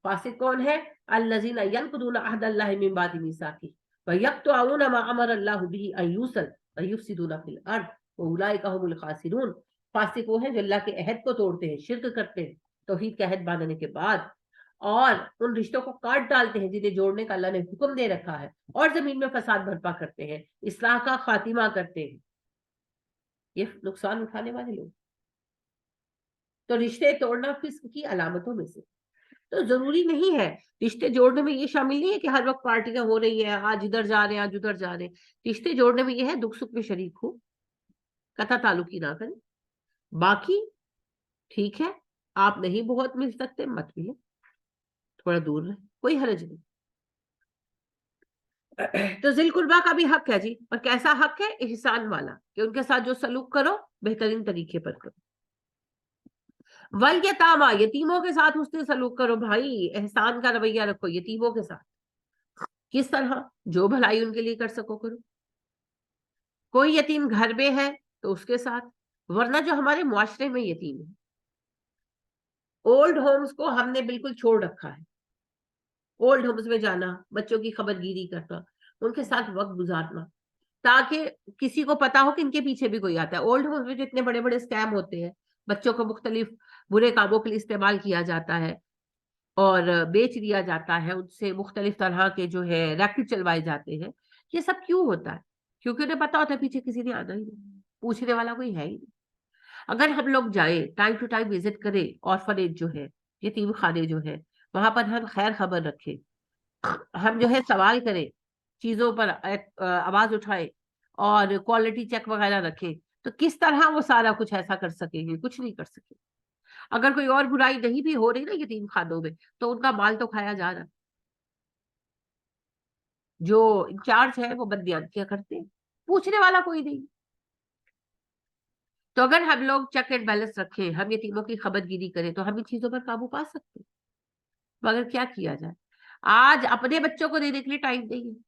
فاسق کون ہے؟ الذين ينقضون عهد الله من بعد ميثاقه ويقطعون ما امر الله به ان يوصل ويفسدون في الارض واولئك هم الخاسرون. فاسق وہ ہیں جو اللہ کے عہد کو توڑتے ہیں, شرک کرتے ہیں توحید کا عہد باندھنے کے بعد, اور ان رشتوں کو کاٹ ڈالتے ہیں جنہیں جوڑنے کا اللہ نے حکم دے رکھا ہے, اور زمین میں فساد برپا کرتے ہیں, اصلاح کا خاتمہ کرتے ہیں. یہ نقصان اٹھانے والے لوگ. تو رشتے توڑنا فسق کی علامتوں میں سے. تو ضروری نہیں ہے رشتے جوڑنے میں یہ شامل نہیں ہے کہ ہر وقت پارٹیاں ہو رہی ہیں, آج ادھر جا رہے ہیں آج ادھر جا رہے ہیں. رشتے جوڑنے میں یہ ہے دکھ سکھ میں شریک ہو, قطع تعلقی نہ کریں. باقی ٹھیک ہے, آپ نہیں بہت مل سکتے مت ملے, تھوڑا دور رہے, کوئی حرج نہیں. تو ذی القربہ کا بھی حق ہے جی, اور کیسا حق ہے؟ احسان والا, کہ ان کے ساتھ جو سلوک کرو بہترین طریقے پر کرو. والیتاما, یتیموں کے ساتھ حسن سلوک کرو بھائی, احسان کا رویہ رکھو یتیموں کے ساتھ. کس طرح؟ جو بھلائی ان کے لیے کر سکو کرو. کوئی یتیم گھر میں ہے تو اس کے ساتھ, ورنہ جو ہمارے معاشرے میں یتیم ہے, اولڈ ہومز کو ہم نے بالکل چھوڑ رکھا ہے. اولڈ ہومز میں جانا, بچوں کی خبر گیری کرنا, ان کے ساتھ وقت گزارنا, تاکہ کسی کو پتا ہو کہ ان کے پیچھے بھی کوئی آتا ہے. اولڈ ہومز میں جو اتنے بڑے بڑے اسکیم ہوتے ہیں, بچوں کو مختلف برے کاموں کے لیے استعمال کیا جاتا ہے, اور بیچ دیا جاتا ہے، ان سے مختلف طرح کے جو ہے ریکٹ چلوائے جاتے ہیں. یہ سب کیوں ہوتا ہے؟ کیونکہ انہیں پتا ہوتا ہے پیچھے کسی نے آنا ہی نہیں، پوچھنے والا کوئی ہے ہی نہیں. اگر ہم لوگ جائیں ٹائم ٹو ٹائم وزٹ کریں آرفنیج جو ہے، یتیم خانے جو ہے، وہاں پر ہم خیر خبر رکھیں، ہم جو ہے سوال کریں، چیزوں پر آواز اٹھائیں اور کوالٹی چیک وغیرہ رکھیں، تو کس طرح وہ سارا کچھ ایسا کر سکیں گے؟ کچھ نہیں کر سکیں. اگر کوئی اور برائی نہیں بھی ہو رہی نا یتیم خانوں میں، تو ان کا مال تو کھایا جا رہا. جو انچارج ہے وہ بددیانتیاں کرتے ہیں، پوچھنے والا کوئی نہیں. تو اگر ہم لوگ چیک اینڈ بیلنس رکھیں، ہم یتیموں کی خبر گیری کریں، تو ہم ان چیزوں پر قابو پا سکتے ہیں. مگر کیا کیا جائے؟ آج اپنے بچوں کو دینے کے لیے ٹائم نہیں ہے.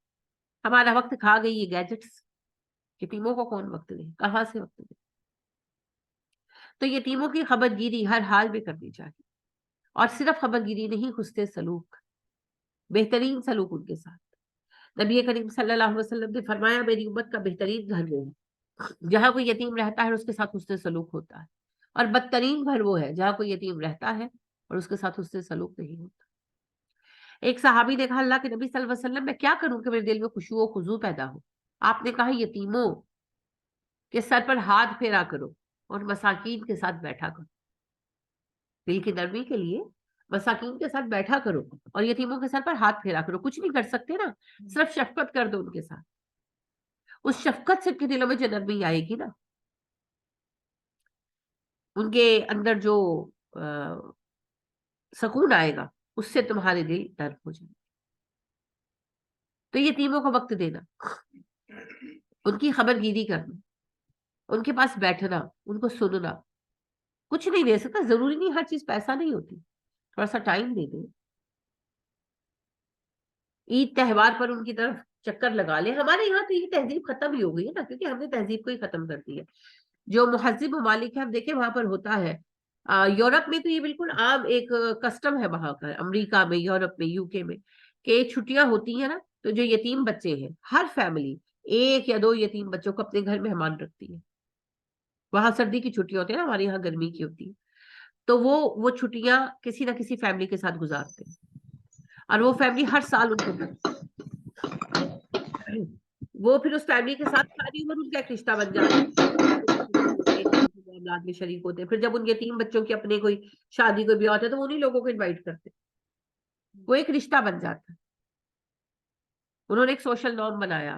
ہمارا وقت کھا گئی یہ گیجٹس. یتیموں کو کون وقت دے؟ کہاں سے وقت دے؟ تو یتیموں کی خبر گیری ہر حال میں کرنی چاہیے. اور صرف خبر گیری نہیں، حسن سلوک، بہترین سلوک ان کے ساتھ. نبی کریم صلی اللہ علیہ وسلم نے فرمایا میری امت کا بہترین گھر وہ ہے جہاں کوئی یتیم رہتا ہے اس کے ساتھ حسن سلوک ہوتا ہے، اور بدترین گھر وہ ہے جہاں کوئی یتیم رہتا ہے اور اس کے ساتھ حسن سلوک نہیں ہوتا. ایک صحابی نے کہا اللہ کے نبی صلی اللہ علیہ وسلم میں کیا کروں کہ میرے دل میں خشوع و خضوع پیدا ہو؟ آپ نے کہا یتیموں کے سر پر ہاتھ پھیرا کرو اور مساکین کے ساتھ بیٹھا کرو. دل کی نرمی کے لیے مساکین کے ساتھ بیٹھا کرو اور یتیموں کے سر پر ہاتھ پھیرا کرو. کچھ نہیں کر سکتے نا، صرف شفقت کر دو ان کے ساتھ. اس شفقت سے ان کے دلوں میں جو نرمی آئے گی نا، ان کے اندر جو سکون آئے گا، اس سے تمہارے دل نرم ہو جائے. تو یتیموں کو وقت دینا، ان کی خبر گیری کرنا، ان کے پاس بیٹھنا، ان کو سننا. کچھ نہیں دے سکتا، ضروری نہیں ہر چیز پیسہ نہیں ہوتی، تھوڑا سا ٹائم دے دیں. عید تہوار پر ان کی طرف چکر لگا لیں. ہمارے یہاں تو یہ تہذیب ختم ہی ہو گئی ہے نا، کیونکہ ہم نے تہذیب کو ہی ختم کر دی ہے. جو مہذب ممالک ہیں ہم دیکھیں وہاں پر ہوتا ہے. یورپ میں تو یہ بالکل عام ایک کسٹم ہے وہاں کا، امریکہ میں، یورپ میں، یو کے میں، کہ چھٹیاں ہوتی ہیں نا تو جو یتیم بچے ہیں ہر فیملی ایک یا دو یتیم بچوں کو اپنے گھر مہمان رکھتی ہے. وہاں سردی کی چھٹیاں ہوتی ہیں نا، ہمارے یہاں گرمی کی ہوتی ہے. تو وہ چھٹیاں کسی نہ کسی فیملی کے ساتھ گزارتے ہیں، اور وہ فیملی ہر سال ان کو وہ پھر اس فیملی کے ساتھ ساری عمر ان کا ایک رشتہ بن جاتا ہے، معاملات میں شریک ہوتے ہیں. پھر جب ان کے 3 بچوں کی اپنے کوئی شادی کوئی بیاہ ہوتا ہے تو انہیں لوگوں کو انوائٹ کرتے ہیں. وہ ایک رشتہ بن جاتا ہے. انہوں نے ایک سوشل نارم بنایا،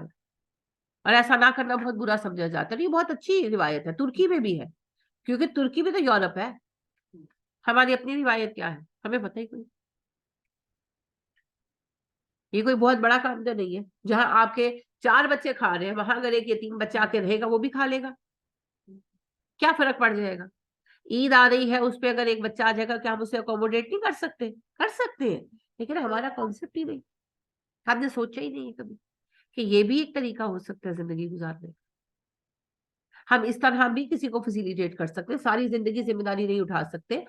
اور ایسا نہ کرنا بہت برا سمجھا جاتا ہے. یہ بہت اچھی روایت ہے، ترکی میں بھی ہے، کیونکہ ترکی میں تو یورپ ہے. ہماری اپنی روایت کیا ہے ہمیں پتہ ہی کوئی. یہ کوئی بہت بڑا کام تو نہیں ہے. جہاں آپ کے 4 بچے کھا رہے ہیں وہاں اگر ایک یتیم بچہ آ کے رہے گا وہ بھی کھا لے گا، کیا فرق پڑ جائے گا؟ عید آ رہی ہے اس پہ اگر ایک بچہ آ جائے گا، کیا ہم اسے اکوموڈیٹ نہیں کر سکتے؟ کر سکتے ہیں، لیکن ہمارا کانسیپٹ ہی نہیں، ہم نے سوچا ہی نہیں کبھی کہ یہ بھی ایک طریقہ ہو سکتا ہے زندگی گزارنے. ہم اس طرح بھی کسی کو فیسیلیٹیٹ کر سکتے ہیں. ساری زندگی ذمہ داری نہیں اٹھا سکتے،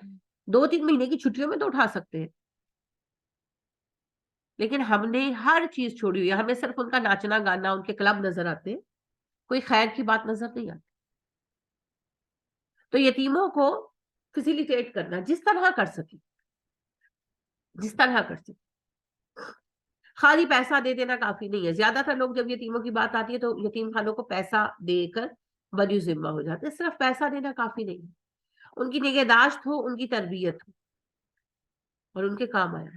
2-3 مہینے کی چھٹیوں میں تو اٹھا سکتے ہیں، لیکن ہم نے ہر چیز چھوڑی ہوئی ہے. ہمیں صرف ان کا ناچنا گانا، ان کے کلب نظر آتے ہیں، کوئی خیر کی بات نظر نہیں آتی. تو یتیموں کو فیسیلیٹیٹ کرنا جس طرح کر سکے، جس طرح کر سکے. خالی پیسہ دے دینا کافی نہیں ہے. زیادہ تر لوگ جب یتیموں کی بات آتی ہے تو یتیم خانوں کو پیسہ دے کر بری ذمہ ہو جاتے ہیں. صرف پیسہ دینا کافی نہیں ہے. ان کی نگہداشت ہو، ان کی تربیت ہو، اور ان کے کام آیا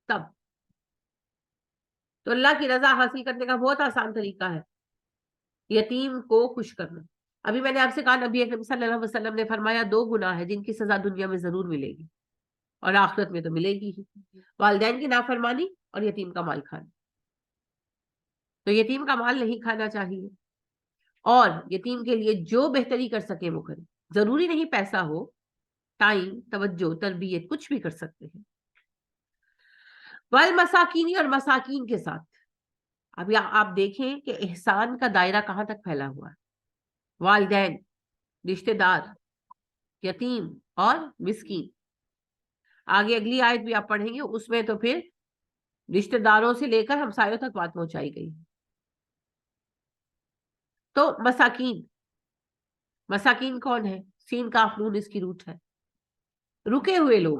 تب. تو اللہ کی رضا حاصل کرنے کا بہت آسان طریقہ ہے یتیم کو خوش کرنا. ابھی میں نے آپ سے کہا نبی اکرم صلی اللہ علیہ وسلم نے فرمایا 2 گناہ ہیں جن کی سزا دنیا میں ضرور ملے گی اور آخرت میں تو ملے گی ہی: والدین کی نافرمانی اور یتیم کا مال کھانا. تو یتیم کا مال نہیں کھانا چاہیے، اور یتیم کے لیے جو بہتری کر سکے وہ کرے. ضروری نہیں پیسہ ہو، ٹائم، توجہ، تربیت، کچھ بھی کر سکتے ہیں. والمساکین، اور مساکین کے ساتھ. اب آپ دیکھیں کہ احسان کا دائرہ کہاں تک پھیلا ہوا ہے. والدین، رشتہ دار، یتیم اور مسکین. آگے اگلی آیت بھی آپ پڑھیں گے، اس میں تو پھر رشتہ داروں سے لے کر ہمسایوں تک بات پہنچائی گئی. تو مساکین، مساکین کون ہے؟ سین کاف نون اس کی روٹ ہے، رکے ہوئے لوگ.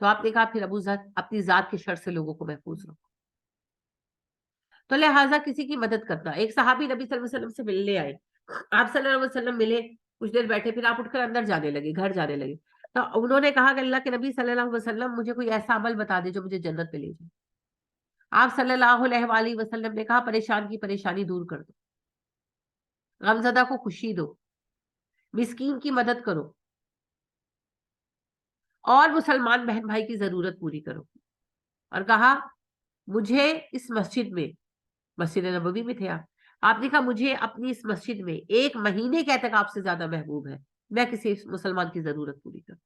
تو آپ نے کہا پھر ابو ذر اپنی ذات کے شر سے لوگوں کو محفوظ رکھو. تو لہٰذا کسی کی مدد کرنا. ایک صحابی نبی صلی اللہ علیہ وسلم سے ملنے آئے, آپ صلی اللہ علیہ وسلم ملے, کچھ دیر بیٹھے, پھر آپ اٹھ کر اندر جانے لگے, گھر جانے لگے. تو انہوں نے کہا کہ اللہ کے نبی صلی اللہ علیہ وسلم مجھے کوئی ایسا عمل بتا دے جو مجھے جنت پہ لے جائے. آپ صلی اللہ علیہ وآلہ وسلم نے کہا پریشان کی پریشانی دور کر دو, غمزدہ کو خوشی دو, مسکین کی مدد کرو, اور مسلمان بہن بھائی کی ضرورت پوری کرو. اور کہا مجھے اس مسجد میں, مسجد نبوی میں تھے آپ نے کہا مجھے اپنی اس مسجد میں 1 مہینے کے اعتکاف سے زیادہ محبوب ہے میں کسی مسلمان کی ضرورت پوری کروں.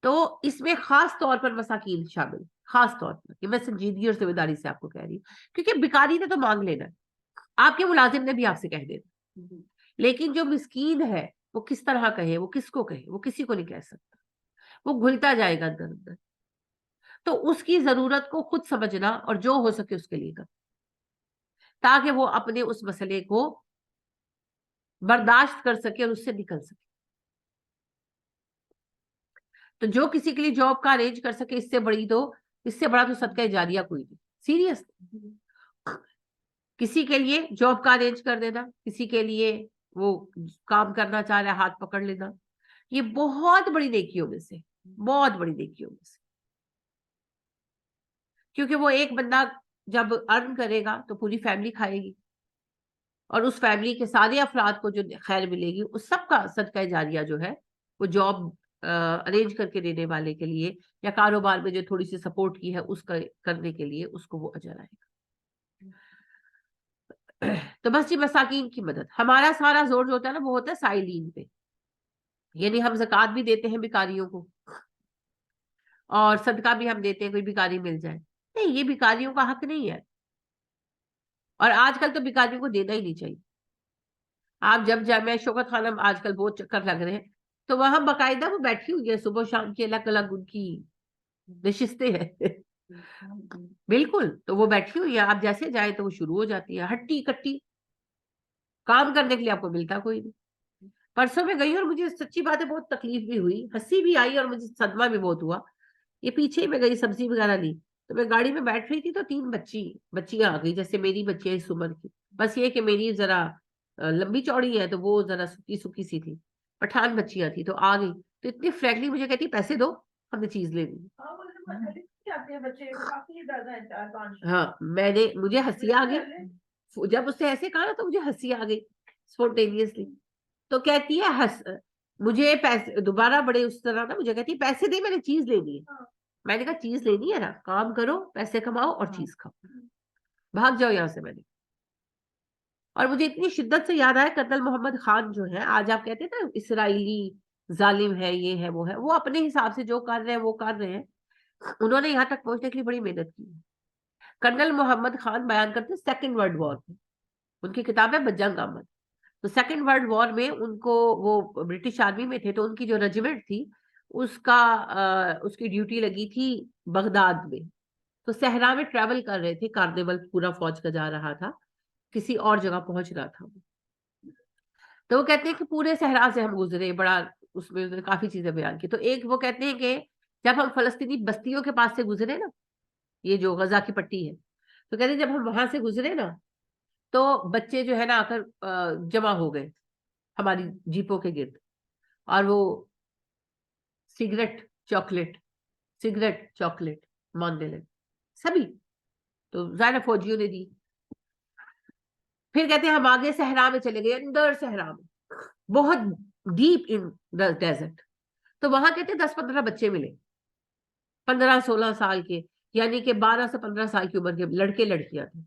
تو اس میں خاص طور پر مساکین شامل, خاص طور پر, کہ میں سنجیدگی اور ذمہ داری سے آپ کو کہہ رہی ہوں, کیونکہ بیکاری نے تو مانگ لینا ہے, آپ کے ملازم نے بھی آپ سے کہہ دینا, لیکن جو مسکین ہے وہ کس طرح کہے, وہ کس کو کہے, وہ کسی کو نہیں کہہ سکتا, وہ گھلتا جائے گا اندر اندر. تو اس کی ضرورت کو خود سمجھنا اور جو ہو سکے اس کے لیے کرنا, تاکہ وہ اپنے اس مسئلے کو برداشت کر سکے اور اس سے نکل سکے. تو جو کسی کے لیے جاب کا ارینج کر سکے, اس سے بڑا تو صدقہ جاریہ کوئی نہیں. سیریس, کسی کے لیے جاب کا ارینج کر دینا, کسی کے لیے وہ کام کرنا چاہ رہا ہے ہاتھ پکڑ لینا, یہ بہت بڑی نیکیوں میں سے, بہت بڑی نیکیوں میں سے. کیونکہ وہ ایک بندہ جب ارن کرے گا تو پوری فیملی کھائے گی, اور اس فیملی کے سارے افراد کو جو خیر ملے گی اس سب کا صدقہ جاریہ جو ہے وہ جاب ارینج کر کے دینے والے کے لیے, یا کاروبار میں جو تھوڑی سی سپورٹ کی ہے اس کا کرنے کے لیے, اس کو وہ اجر آئے گا. تو بس یہ مساکین کی مدد, ہمارا سارا زور جو ہوتا ہے نا وہ ہوتا ہے سائلین پہ, یعنی ہم زکوٰۃ بھی دیتے ہیں بیکاریوں کو, اور صدقہ بھی ہم دیتے ہیں, کوئی بیکاری مل جائے. نہیں, یہ بیکاریوں کا حق نہیں ہے, اور آج کل تو بیکاریوں کو دینا ہی نہیں چاہیے. آپ جب جامعہ شوکت خانم آج کل بہت چکر لگ رہے ہیں, تو وہاں باقاعدہ وہ بیٹھی ہوئی ہے, صبح شام کی الگ الگ ان کی نشستیں ہیں. بالکل, تو وہ بیٹھی ہوئی ہے, آپ جیسے جائیں تو وہ شروع ہو جاتی ہے ہٹی کٹی, کام کرنے کے لیے آپ کو ملتا کوئی نہیں. پرسوں میں گئی اور مجھے سچی بات ہے بہت تکلیف بھی ہوئی, ہنسی بھی آئی, اور مجھے صدمہ بھی بہت ہوا. یہ پیچھے ہی میں گئی سبزی وغیرہ لی, تو میں گاڑی میں بیٹھ رہی تھی تو 3 بچیاں آ گئی, جیسے میری بچیاں اس عمر کی, بس یہ کہ میری ذرا لمبی چوڑی ہے تو وہ ذرا سکی سی تھی, پٹھان بچیاں تھی, تو آ گئی تو اتنی فرینکلی مجھے کہتی پیسے دو, ہم نے چیز لے لی. ہاں, مجھے ہنسی آ گئی جب اس نے ایسے کہا نا, تو مجھے ہنسی آ گئی اسپونٹینیسلی. تو کہتی ہے مجھے پیسے دوبارہ بڑے اس طرح نا, مجھے کہتی ہے پیسے دے, میں نے چیز لینی ہے. میں نے کہا چیز لینی ہے نا, کام کرو, پیسے کماؤ اور چیز کھاؤ, بھاگ جاؤ یہاں سے. میں نے, اور مجھے اتنی شدت سے یاد آیا کرنل محمد خان جو ہے, آج آپ کہتے ہیں نا اسرائیلی ظالم ہے, یہ ہے وہ ہے, وہ اپنے حساب سے جو کر رہے ہیں وہ کر رہے ہیں, انہوں نے یہاں تک پہنچنے کے لیے بڑی محنت کی. کرنل محمد خان بیان کرتے ہیں 2nd ورلڈ وار میں, ان کی کتاب ہے بجنگ آمد. تو 2nd ورلڈ وار میں ان کو, وہ برٹش آرمی میں تھے, تو ان کی جو ریجیمنٹ تھی اس کی ڈیوٹی لگی تھی بغداد میں. تو صحرا میں ٹریول کر رہے تھے, کارنیول پورا فوج کا جا رہا تھا, کسی اور جگہ پہنچ رہا تھا. تو وہ کہتے ہیں کہ پورے صحرا سے ہم گزرے, بڑا اس میں کافی چیزیں بیان کی. تو ایک وہ کہتے ہیں کہ جب ہم فلسطینی بستیوں کے پاس سے گزرے نا, یہ جو غزہ کی پٹی ہے, تو کہتے ہیں جب ہم وہاں سے گزرے نا, تو بچے جو ہے نا آ کر جمع ہو گئے ہماری جیپوں کے گرد, اور وہ سگریٹ چاکلیٹ مانگنے لگے سبھی. تو ظاہر فوجیوں نے دی. پھر کہتے ہیں ہم آگے صحرا میں چلے گئے, اندر صحرا میں, بہت ڈیپ ان ڈیزرٹ. تو وہاں کہتے ہیں 10-15 بچے ملے, 15-16 سال کے, یعنی کہ 12 سے 15 سال کی عمر کے لڑکے لڑکیاں تھے,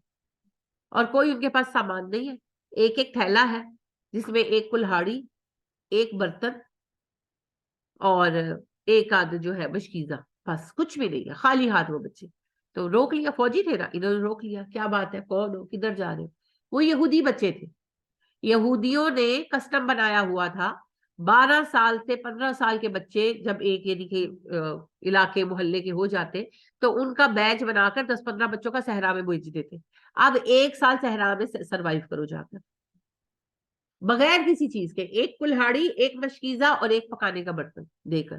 اور کوئی ان کے پاس سامان نہیں ہے. ایک تھیلا ہے جس میں 1 کلہاڑی, 1 برتن, اور 1 آدھ جو ہے مشکیزہ, بس کچھ بھی نہیں ہے, خالی ہاتھ وہ بچے. تو روک لیا, فوجی تھے نا, انہوں نے روک لیا, کیا بات ہے, کون ہو, کدھر جا رہے ہو. وہ یہودی بچے تھے. یہودیوں نے کسٹم بنایا ہوا تھا, 12 سال سے 15 سال کے بچے جب ایک یعنی کہ علاقے محلے کے ہو جاتے, تو ان کا بیچ بنا کر 10-15 بچوں کا صحرا میں بھیج دیتے. اب 1 سال صحرا میں سروائیو کرو جا کر, بغیر کسی چیز کے, 1 کلہاڑی, 1 مشکیزہ اور 1 پکانے کا برتن دے کر.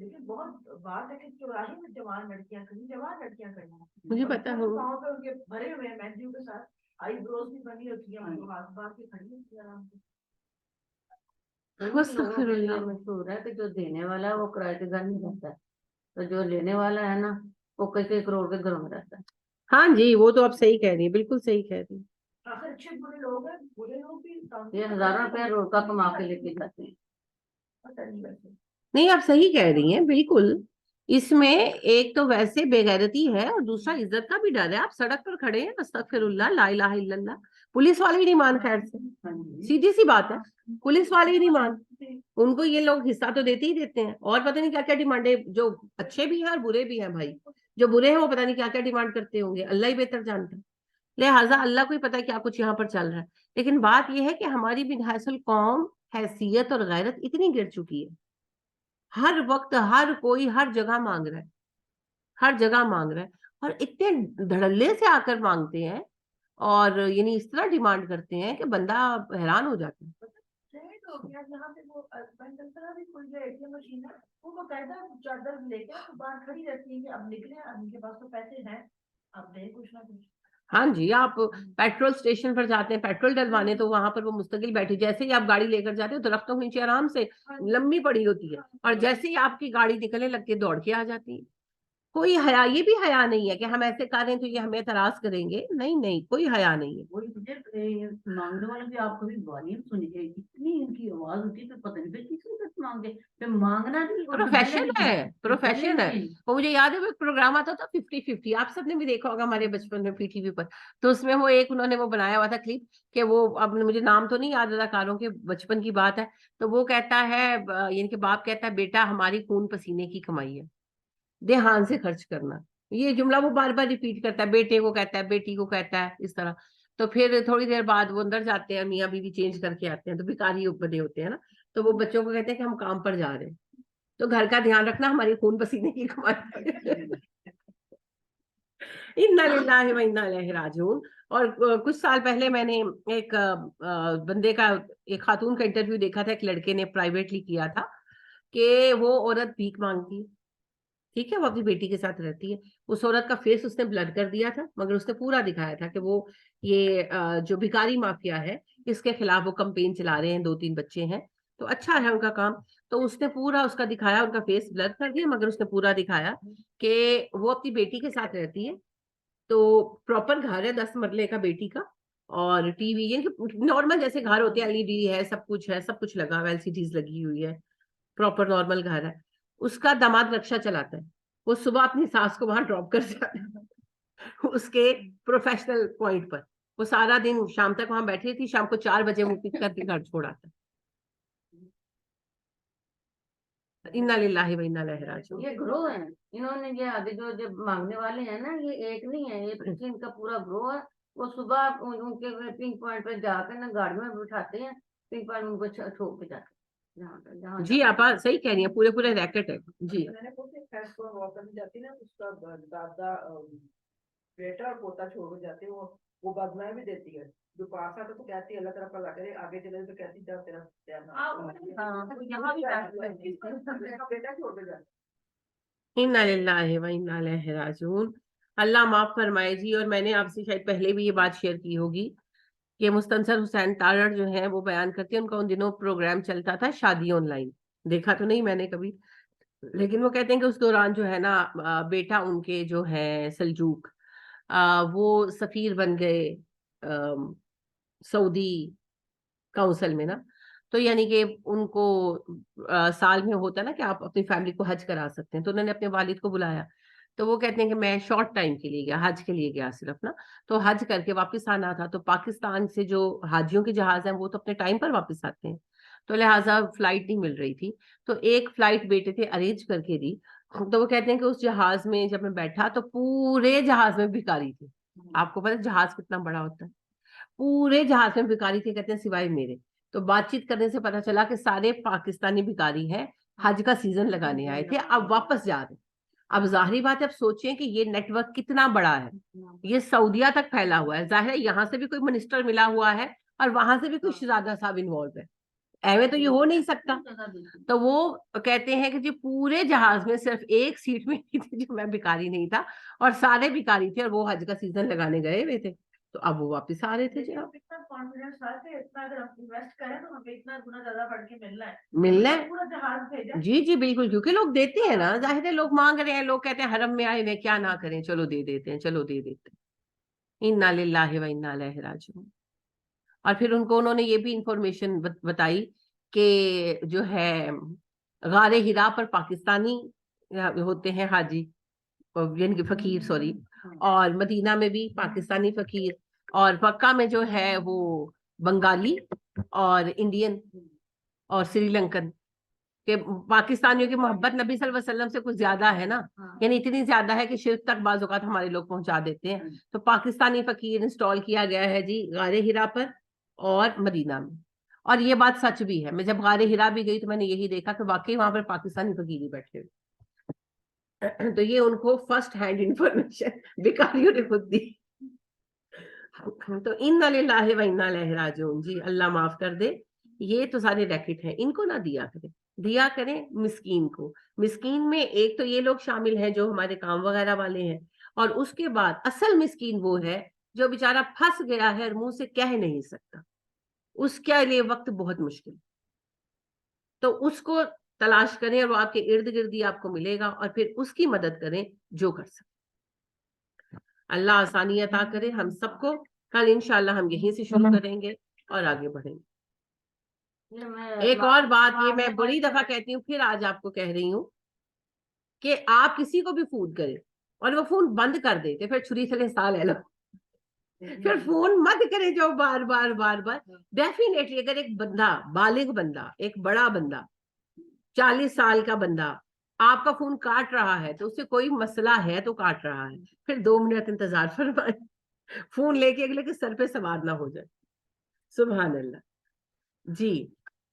لیکن بہت بات ہے کہ چوراہے میں جوان لڑکیاں کہیں کریں مجھے پتا ہو گاؤں پہ ان کے بھرے ہوئے ہیں مہندیوں کے ساتھ آئی بروز بھی بنی ہوتی ہیں وہ ہاتھ باہر کے کھڑی ہوتی ہیں آرام سے. ان لوگوں کے لیے مشہور ہے کہ جو دینے والا ہے وہ کرائے کے گھر نہیں رہتا ہے، تو جو لینے والا ہے نا وہ کئی کئی کروڑ کے گھروں میں رہتا ہے. ہاں جی وہ تو آپ صحیح کہہ رہی ہیں، بالکل صحیح کہہ رہی ہیں. آخر اچھے برے لوگ ہیں، برے لوگ بھی یہ ہزاروں روپے روز کا کما کے لے کے جاتے ہیں. پتہ نہیں ویسے. نہیں آپ صحیح کہہ رہی ہیں بالکل. اس میں ایک تو ویسے بے غیرتی ہے اور دوسرا عزت کا بھی ڈر ہے. آپ سڑک پر کھڑے ہیں استغفر اللہ لا الہ الا اللہ، پولیس والے ہی نہیں مان خیر سے، سیدھی سی بات ہے پولیس والے ہی نہیں مان. ان کو یہ لوگ حصہ تو دیتے ہی دیتے ہیں، اور پتہ نہیں کیا کیا ڈیمانڈیں، جو اچھے بھی ہیں اور برے بھی ہیں بھائی. جو برے ہیں وہ پتہ نہیں کیا کیا ڈیمانڈ کرتے ہوں گے، اللہ ہی بہتر جانتا ہے. لہٰذا اللہ کو ہی پتہ ہے کیا کچھ یہاں پر چل رہا ہے. لیکن بات یہ ہے کہ ہماری بھی دراصل قوم حیثیت اور غیرت اتنی گر چکی ہے، ہر وقت ہر کوئی ہر جگہ مانگ رہا ہے، ہر جگہ مانگ رہا ہے، اور اتنے دھڑلے سے آ کر مانگتے ہیں اور یعنی اس طرح ڈیمانڈ کرتے ہیں کہ بندہ حیران ہو جاتا ہے. ٹرینڈ ہو گیا یہاں پہ. وہ طرح بھی کوئی جو ATM مشین ہے وہ باقاعدہ چادر لے کے باہر کھڑی رہتی ہے کہ اب نکلے، اب ان کے پاس تو پیسے ہیں، اب دے کچھ نہ کچھ. ہاں جی آپ پیٹرول اسٹیشن پر جاتے ہیں پیٹرول ڈلوانے تو وہاں پر وہ مستقل بیٹھی، جیسے ہی آپ گاڑی لے کر جاتے ہو درختوں کے نیچے آرام سے لمبی پڑی ہوتی ہے، اور جیسے ہی آپ کی گاڑی نکلنے لگتی ہے دوڑ کے آ جاتی ہے. کوئی حیا، یہ بھی حیا نہیں ہے کہ ہم ایسے کر رہے ہیں تو یہ ہمیں اعتراض کریں گے. نہیں نہیں کوئی حیا نہیں ہے. وہی مجھے مانگنے والے بھی آپ کبھی والیوم سنی ہے، اتنی ان کی آواز ہوتی ہے کہ پتہ نہیں کس وقت مانگے، پھر مانگنا بھی اور پروفیشن ہے، پروفیشن ہے. وہ مجھے یاد ہے وہ ایک پروگرام آتا تھا 50-50، آپ سب نے بھی دیکھا ہوگا ہمارے بچپن میں PTV پر. تو اس میں وہ ایک انہوں نے وہ بنایا ہوا تھا کلپ کہ وہ، اب مجھے نام تو نہیں یاد اداکاروں کے، بچپن کی بات ہے. تو وہ کہتا ہے یعنی کہ باپ کہتا ہے بیٹا ہماری خون پسینے کی کمائی ہے، دھیان سے خرچ کرنا. یہ جملہ وہ بار بار ریپیٹ کرتا ہے، بیٹے کو کہتا ہے بیٹی کو کہتا ہے اس طرح. تو پھر تھوڑی دیر بعد وہ اندر جاتے ہیں، میاں بیوی چینج کر کے آتے ہیں تو بھکاری بنے ہوتے ہیں نا. تو وہ بچوں کو کہتے ہیں کہ ہم کام پر جا رہے ہیں، تو گھر کا دھیان رکھنا ہماری خون پسینے کی کمائی. انا للہ و انا الیہ راجعون. اور کچھ سال پہلے میں نے ایک بندے کا، ایک خاتون کا انٹرویو دیکھا تھا، ایک لڑکے نے پرائیویٹلی کیا تھا کہ وہ عورت بھیک مانگتی ہے، ٹھیک ہے، وہ اپنی بیٹی کے ساتھ رہتی ہے. اس عورت کا فیس اس نے بلر کر دیا تھا، مگر اس نے پورا دکھایا تھا کہ وہ یہ جو بھکاری مافیا ہے اس کے خلاف وہ کمپین چلا رہے ہیں، 2-3 بچے ہیں تو اچھا ہے ان کا کام. تو اس نے پورا اس کا دکھایا، ان کا فیس بلر کر دیا مگر اس نے پورا دکھایا کہ وہ اپنی بیٹی کے ساتھ رہتی ہے. تو پراپر گھر ہے 10 مرلے کا بیٹی کا، اور ٹی وی یعنی کہ نارمل جیسے گھر ہوتے ہیں، LED ہے، سب کچھ لگا ہوا، LCDs لگی ہوئی ہے، پراپر نارمل گھر ہے. اس کا داماد رکشا چلاتا ہے، وہ صبح اپنی ساس کو وہاں ڈراپ کر جاتا ہے اس کے پروفیشنل پوائنٹ پر. وہ سارا دن شام تک وہاں بیٹھی تھی، شام کو 4 بجے وہ پک کر کے گھر چھوڑاتا ہے. انا للہ و انا الیہ راجعون. یہ گروہ ہیں، انہوں نے یہ آگے جو جب مانگنے والے ہیں نا، یہ ایک نہیں ہے، یہ پیچھے ان کا پورا گروہ ہے. وہ صبح ان کے پنک پوائنٹ پہ جا کر نا گاڑی میں بٹھاتے ہیں، پنک پوائنٹ ان کو چھوڑ کے جاتے ہیں جہاں جی آپ صحیح کہہ رہی ہیں، پورے ریکٹ ہے. جی میں نے پوچھا فیصلہ ہوا کرنی جاتی نا، اس کا دادا بیٹا اور پوتا چھوڑ کے جاتے ہیں، وہ بدلائیں بھی دیتی ہے. جو پاس آتا تو کہتی ہے اللہ تعالیٰ بھلا کرے، آگے چلے تو کہتی جا تیرا یہاں بھی بیٹا چھوڑ کے جاتا. انا للہ و انا الیہ راجعون. اللہ معاف فرمائے جی. اور میں نے آپ سے شاید پہلے بھی یہ بات شیئر کی ہوگی کہ مستنصر حسین تارڑ جو ہیں وہ بیان کرتے ہیں، ان کا ان دنوں پروگرام چلتا تھا شادی آن لائن، دیکھا تو نہیں میں نے کبھی، لیکن وہ کہتے ہیں کہ اس دوران جو ہے نا بیٹا ان کے جو ہے سلجوق، وہ سفیر بن گئے سعودی کونسل میں نا. تو یعنی کہ ان کو سال میں ہوتا ہے نا کہ آپ اپنی فیملی کو حج کرا سکتے ہیں، تو انہوں نے اپنے والد کو بلایا. تو وہ کہتے ہیں کہ میں شارٹ ٹائم کے لیے گیا، حج کے لیے گیا صرف نا، تو حج کر کے واپس آنا تھا. تو پاکستان سے جو حاجیوں کے جہاز ہیں وہ تو اپنے ٹائم پر واپس آتے ہیں، تو لہٰذا فلائٹ نہیں مل رہی تھی. تو ایک فلائٹ بیٹے تھے ارینج کر کے دی. تو وہ کہتے ہیں کہ اس جہاز میں جب میں بیٹھا تو پورے جہاز میں بھکاری تھے. آپ کو پتا جہاز کتنا بڑا ہوتا ہے، پورے جہاز میں بھکاری تھے کہتے ہیں سوائے میرے. تو بات چیت کرنے سے پتا چلا کہ سارے پاکستانی بھکاری ہیں، حج کا سیزن لگانے آئے تھے، اب واپس جا رہے. اب ظاہری بات ہے، اب سوچیں کہ یہ نیٹ ورک کتنا بڑا ہے، یہ سعودیہ تک پھیلا ہوا ہے. ظاہر ہے یہاں سے بھی کوئی منسٹر ملا ہوا ہے اور وہاں سے بھی کوئی شہزادہ صاحب انوالو ہے. ایویں تو یہ ہو نہیں سکتا. تو وہ کہتے ہیں کہ جی پورے جہاز میں صرف ایک سیٹ میں نہیں تھی جو میں بھکاری نہیں تھا, اور سارے بھکاری تھے, اور وہ حج کا سیزن لگانے گئے ہوئے تھے, تو اب وہ واپس آ رہے تھے جی. اتنا کانفیڈینس آتے اتنا اگر ہم انویسٹ کریں تو ہمیں اتنا گنا زیادہ بڑھ کے ملنا ہے, ملنا ہے. پورا جہاز بھیجا. جی جی بالکل, کیونکہ لوگ دیتے ہیں نا, ظاہر ہے لوگ مانگ رہے ہیں, لوگ کہتے ہیں حرم میں آئے ہوئے کیا نہ کریں, چلو دے دیتے ہیں, چلو دے دیتے ہیں. انا للہ و انا الیہ راجعون. اور پھر ان کو انہوں نے یہ بھی انفارمیشن بتائی کہ جو ہے غار ہرا پر پاکستانی ہوتے ہیں حاجی, یعنی کہ فقیر, سوری, اور مدینہ میں بھی پاکستانی فقیر, اور مکہ میں جو ہے وہ بنگالی اور انڈین اور سری لنکن. کہ پاکستانیوں کی محبت نبی صلی اللہ علیہ وسلم سے کچھ زیادہ ہے نا, یعنی اتنی زیادہ ہے کہ شرک تک بعض اوقات ہمارے لوگ پہنچا دیتے ہیں. تو پاکستانی فقیر انسٹال کیا گیا ہے جی غار ہرا پر اور مدینہ میں. اور یہ بات سچ بھی ہے, میں جب غار ہرا بھی گئی تو میں نے یہی دیکھا کہ واقعی وہاں پر پاکستانی فقیر ہی بیٹھے ہوئے. تو یہ ان کو فرسٹ ہینڈ انفارمیشن بھکاریوں نے خود دی. تو انا للہ و انا الیہ راجعون. جی اللہ معاف کر دے, یہ تو سارے ریکٹ ہیں, ان کو نہ دیا کریں, دیا کریں مسکین کو. مسکین میں ایک تو یہ لوگ شامل ہیں جو ہمارے کام وغیرہ والے ہیں, اور اس کے بعد اصل مسکین وہ ہے جو بیچارہ پھنس گیا ہے اور منہ سے کہہ نہیں سکتا, اس کے لیے وقت بہت مشکل. تو اس کو تلاش کریں, اور وہ آپ کے ارد گرد ہی آپ کو ملے گا, اور پھر اس کی مدد کریں جو کر سکیں. اللہ آسانی عطا کرے ہم سب کو. کل انشاءاللہ ہم یہیں سے شروع کریں گے اور آگے بڑھیں گے. ایک اور بات یہ میں بڑی دفعہ کہتی ہوں, پھر آج آپ کو کہہ رہی ہوں کہ آپ کسی کو بھی فون کریں اور وہ فون بند کر دیتے, پھر چھری سے سال لے لو, پھر فون مت کرے جو بار بار بار بار. ڈیفینیٹلی اگر ایک بندہ, بالغ بندہ, ایک بڑا بندہ, 40 سال کا بندہ آپ کا فون کاٹ رہا ہے تو اس سے کوئی مسئلہ ہے تو کاٹ رہا ہے, پھر 2 منٹ انتظار فرمائیں, فون لے کے اگلے کے سر پہ سوار نہ ہو جائے. سبحان اللہ. جی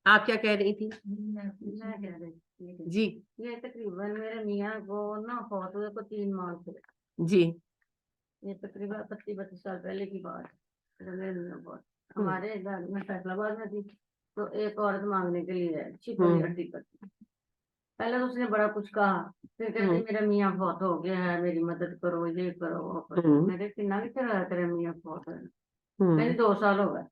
آپ کیا کہہ رہی تھی؟ میں کہہ رہی تھی جی یہ تقریباً میرے میاں کو نا فوت ہوئے کو 3 ماہ تھے. جی یہ تقریباً 25 سال پہلے کی بات ہے. میرے میاں بہت ہمارے گھر میں فیصلہ آباد میں تھی, تو ایک عورت مانگنے کے لیے چھپڑی ہڈی کرتی. پہلے تو اس نے بڑا کچھ کہا, پھر کہتی میرا میاں فوت ہو گیا ہے, میری مدد کرو, یہ کرو, وہ کرو. میں نے کتنا بھی کرا تیرے میاں فوت ہوئے, 2 سال ہو گئے.